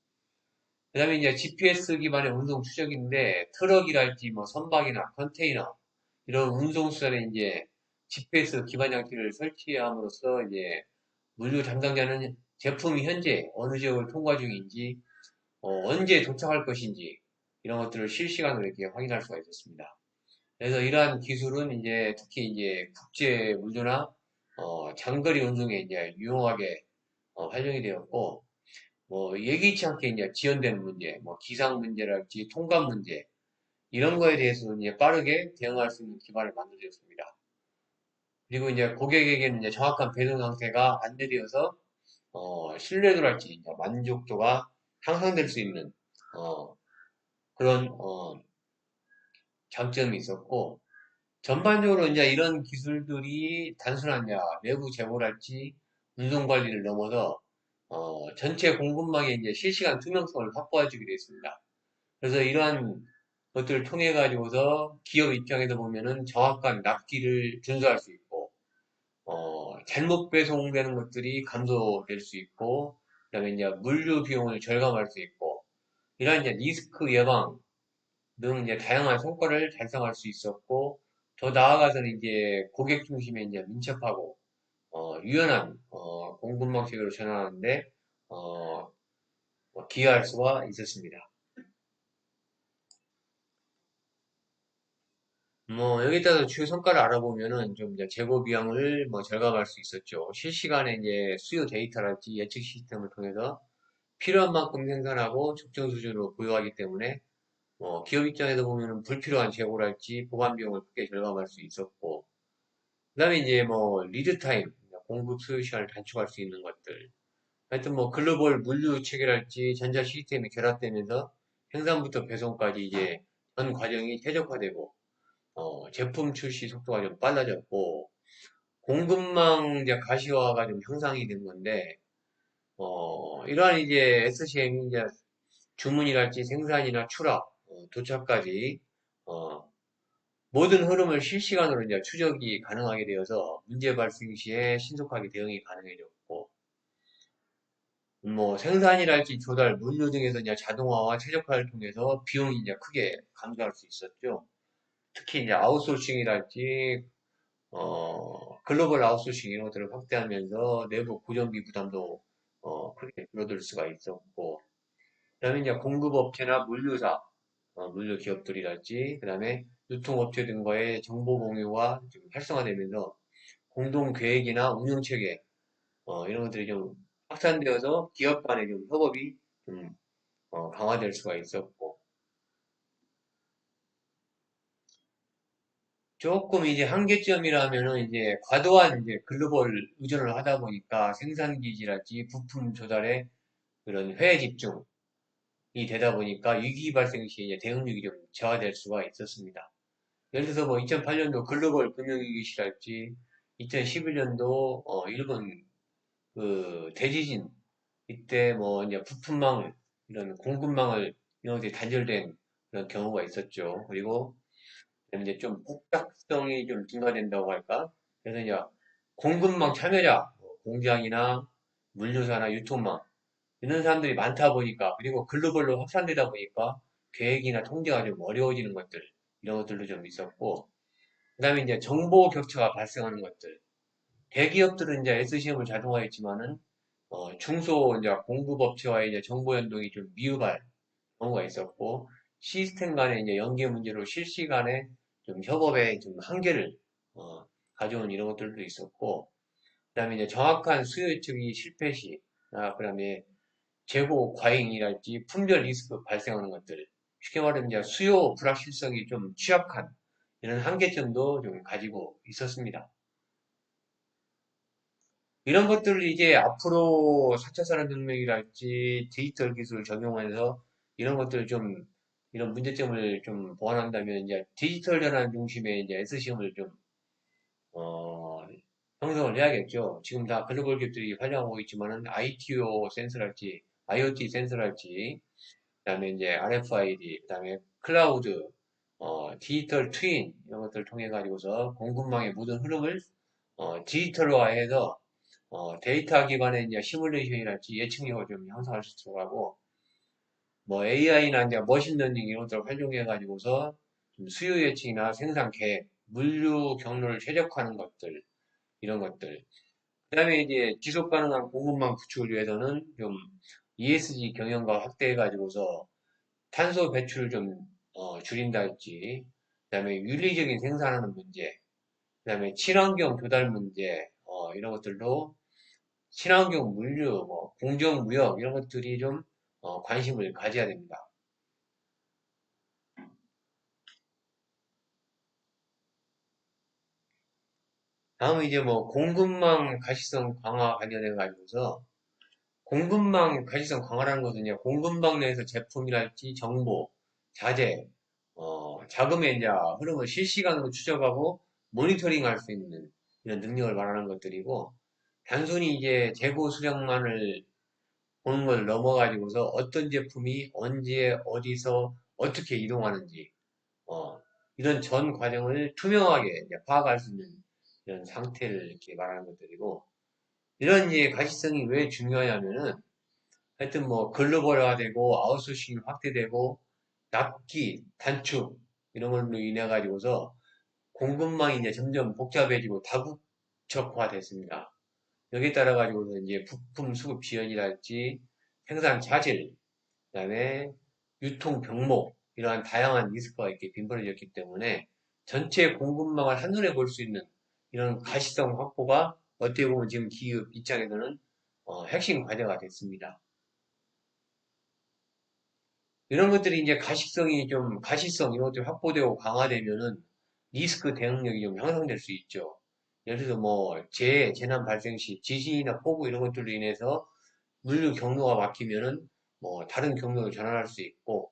그 다음에 이제 GPS 기반의 운송 추적인데 트럭이랄지 뭐 선박이나 컨테이너 이런 운송수단에 이제 GPS 기반 장치를 설치함으로써 이제 물류 담당자는 제품이 현재 어느 지역을 통과 중인지 언제 도착할 것인지 이런 것들을 실시간으로 이렇게 확인할 수가 있었습니다. 그래서 이러한 기술은 이제 특히 이제 국제 물류나 장거리 운송에 이제 유용하게 활용이 되었고 뭐 예기치 않게 이제 지연되는 문제, 뭐 기상 문제랄지 통관 문제 이런 거에 대해서 이제 빠르게 대응할 수 있는 기반을 만들어줬습니다. 그리고 이제 고객에게는 이제 정확한 배송 상태가 안내되어서 신뢰도랄지 이제 만족도가 향상될 수 있는 어, 그런 장점이 있었고 전반적으로 이제 이런 기술들이 단순한 이제 내부 제보랄지 운송 관리를 넘어서 전체 공급망의 이제 실시간 투명성을 확보해주게 되어 있습니다. 그래서 이러한 것들을 통해 가지고서 기업 입장에서 보면은 정확한 납기를 준수할 수 있고 잘못 배송되는 것들이 감소될 수 있고 그다음에 이제 물류 비용을 절감할 수 있고 이러한 이제 리스크 예방 등 이제 다양한 성과를 달성할 수 있었고 더 나아가서는 이제 고객 중심에 이제 민첩하고 유연한 공급망 체계로 전환하는데 어, 기여할 수가 있었습니다. 뭐 여기에 따라서 주요 성과를 알아보면은 좀 이제 재고 비용을 뭐 절감할 수 있었죠. 실시간에 이제 수요 데이터랄지 예측 시스템을 통해서 필요한 만큼 생산하고 적정 수준으로 보유하기 때문에 기업 입장에서 보면은 불필요한 재고랄지 보관 비용을 크게 절감할 수 있었고 그다음에 이제 뭐 리드 타임 공급 소요 시간을 단축할 수 있는 것들 하여튼 뭐 글로벌 물류 체계랄지 전자 시스템이 결합되면서 생산부터 배송까지 이제 전 과정이 최적화되고 제품 출시 속도가 좀 빨라졌고 공급망 이제 가시화가 좀 형성이 된 건데 이러한 이제 SCM이 이제 주문이랄지 생산이나 출하, 도착까지 어, 모든 흐름을 실시간으로 이제 추적이 가능하게 되어서 문제 발생 시에 신속하게 대응이 가능해졌고 뭐 생산이랄지 조달, 물류 등에서 이제 자동화와 최적화를 통해서 비용이 이제 크게 감소할 수 있었죠. 특히 이제 아웃소싱이랄지 글로벌 아웃소싱 이런 것들을 확대하면서 내부 고정비 부담도 크게 줄어들 수가 있었고, 그다음에 이제 공급업체나 물류사, 물류 기업들이랄지, 그다음에 유통업체 등과의 정보 공유가 좀 활성화되면서 공동 계획이나 운영 체계 이런 것들이 좀 확산되어서 기업 간의 좀 협업이 좀 강화될 수가 있었고, 조금 이제 한계점이라면은 이제 과도한 이제 글로벌 의존을 하다 보니까 생산 기지랄지 부품 조달에 그런 해외 집중이 되다 보니까 위기 발생 시 이제 대응력이 좀 저하될 수가 있었습니다. 예를 들어서 뭐 2008년도 글로벌 금융위기 시랄지 2011년도 일본 그 대지진 이때 뭐 이제 부품망 이런 공급망을 이런 것들이 단절된 그런 경우가 있었죠. 그리고 이제 좀 복잡성이 좀 증가된다고 할까? 그래서 이제 공급망 참여자, 뭐 공장이나 물류사나 유통망 이런 사람들이 많다 보니까 그리고 글로벌로 확산되다 보니까 계획이나 통제가 좀 어려워지는 것들 이런 것들도 좀 있었고 그다음에 이제 정보 격차가 발생하는 것들 대기업들은 이제 SCM을 자동화했지만은 중소 이제 공급업체와의 이제 정보 연동이 좀 미흡할 경우가 있었고 시스템 간의 이제 연계 문제로 실시간에 좀 협업에 좀 한계를 어, 가져온 이런 것들도 있었고 그다음에 이제 정확한 수요 예측이 실패 시 그다음에 재고 과잉이랄지 품절 리스크 발생하는 것들 쉽게 말하면 이제 수요 불확실성이 좀 취약한 이런 한계점도 좀 가지고 있었습니다. 이런 것들을 이제 앞으로 4차 산업혁명이랄지 디지털 기술을 적용해서 이런 것들을 좀 이런 문제점을 좀 보완한다면 이제 디지털 전환 중심의 이제 SCM을 좀 어, 형성을 해야겠죠. 지금 다 글로벌 기업들이 활용하고 있지만은 ITO 센서랄지, IoT 센서랄지, 그다음에 이제 RFID, 그다음에 클라우드, 디지털 트윈 이런 것들을 통해 가지고서 공급망의 모든 흐름을 디지털화해서 데이터 기반의 이제 시뮬레이션이랄지 예측력을 좀 향상할 수 있도록 하고 뭐 AI나 이제 머신러닝 이런 것들을 활용해 가지고서 좀 수요 예측이나 생산 계획, 물류 경로를 최적화하는 것들 이런 것들. 그다음에 이제 지속 가능한 공급망 구축을 위해서는 좀 ESG 경영과 확대해 가지고서 탄소 배출을 좀 줄인다 할지, 그다음에 윤리적인 생산하는 문제, 그다음에 친환경 조달 문제, 이런 것들도 친환경 물류, 뭐 공정무역 이런 것들이 좀 관심을 가져야 됩니다. 다음은 이제 뭐 공급망 가시성 강화 관련해 가지고서 공급망 가시성 강화라는 것은 이제 공급망 내에서 제품이랄지 정보, 자재, 자금의 이제 흐름을 실시간으로 추적하고 모니터링할 수 있는 이런 능력을 말하는 것들이고 단순히 이제 재고 수량만을 보는 걸 넘어가지고서 어떤 제품이 언제 어디서 어떻게 이동하는지 이런 전 과정을 투명하게 이제 파악할 수 있는 이런 상태를 이렇게 말하는 것들이고 이런 이제 가시성이 왜 중요하냐면은 하여튼 뭐 글로벌화되고 아웃소싱이 확대되고 납기, 단축 이런 걸로 인해 가지고서 공급망이 이제 점점 복잡해지고 다국적화됐습니다. 여기에 따라 가지고서 이제 부품 수급 지연이랄지 생산 자질, 그다음에 유통 병목 이러한 다양한 리스크가 이렇게 빈번해졌기 때문에 전체 공급망을 한눈에 볼 수 있는 이런 가시성 확보가 어떻게 보면 지금 기업 입장에서는 핵심 과제가 됐습니다. 이런 것들이 이제 가시성이 좀 가시성 이런 것들이 확보되고 강화되면은 리스크 대응력이 좀 향상될 수 있죠. 예를 들어서 뭐 재난 발생 시 지진이나 폭우 이런 것들로 인해서 물류 경로가 막히면은 뭐 다른 경로로 전환할 수 있고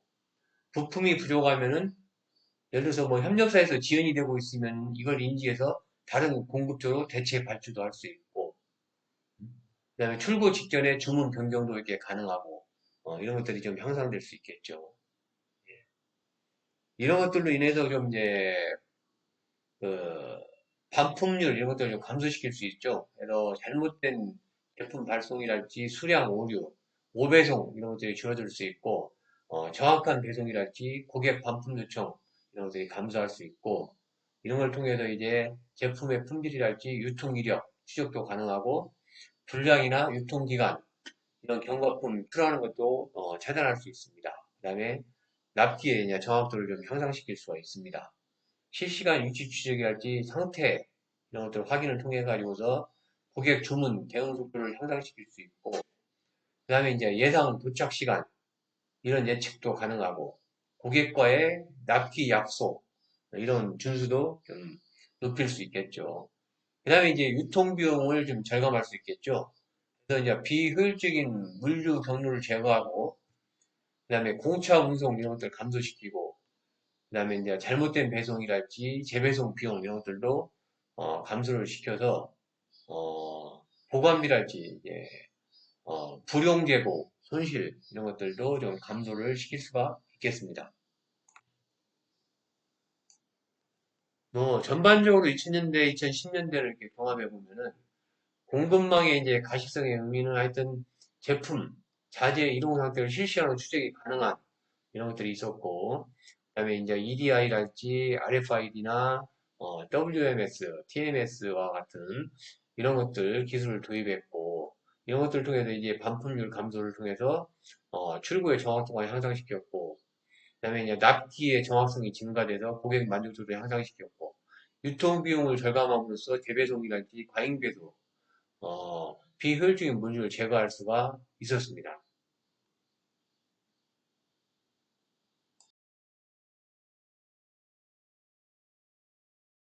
부품이 부족하면은 예를 들어서 뭐 협력사에서 지연이 되고 있으면 이걸 인지해서 다른 공급처로 대체 발주도 할 수 있고 그다음에 출고 직전에 주문 변경도 이렇게 가능하고 이런 것들이 좀 향상될 수 있겠죠. 이런 것들로 인해서 좀 이제 그 반품률 이런 것들을 좀 감소시킬 수 있죠. 그래서 잘못된 제품 발송이랄지 수량 오류, 오배송 이런 것들이 줄어들 수 있고 정확한 배송이랄지 고객 반품 요청 이런 것들이 감소할 수 있고 이런 걸 통해서 이제 제품의 품질이랄지 유통 이력 추적도 가능하고 불량이나 유통기간 이런 경과품 출하는 것도 차단할 수 있습니다. 그 다음에 납기의 이제 정확도를 좀 향상시킬 수가 있습니다. 실시간 위치 추적이랄지 상태 이런 것들 확인을 통해 가지고서 고객 주문 대응 속도를 향상시킬 수 있고 그 다음에 이제 예상 도착 시간 이런 예측도 가능하고 고객과의 납기 약속 이런 준수도 좀 높일 수 있겠죠. 그 다음에 이제 유통 비용을 좀 절감할 수 있겠죠. 그래서 이제 비효율적인 물류 경로를 제거하고 그 다음에 공차 운송 이런 것들 감소시키고 그다음에 이제 잘못된 배송이랄지 재배송 비용 이런 것들도 감소를 시켜서 보관비랄지 이제 불용 재고 손실 이런 것들도 좀 감소를 시킬 수가 있겠습니다. 뭐 전반적으로 2000년대, 2010년대를 이렇게 경험해 보면은 공급망의 이제 가시성의 의미는 하여튼 제품, 자재 이동 상태를 실시간으로 추적이 가능한 이런 것들이 있었고, 그다음에 이제 EDI랄지 RFID나 WMS, TMS와 같은 이런 것들 기술을 도입했고, 이런 것들을 통해서 이제 반품률 감소를 통해서 출고의 정확도가 향상시켰고, 그다음에 이제 납기의 정확성이 증가돼서 고객 만족도를 향상시켰고, 유통 비용을 절감함으로써 재배송이랄지 과잉 배송, 비효율적인 물류를 제거할 수가 있었습니다.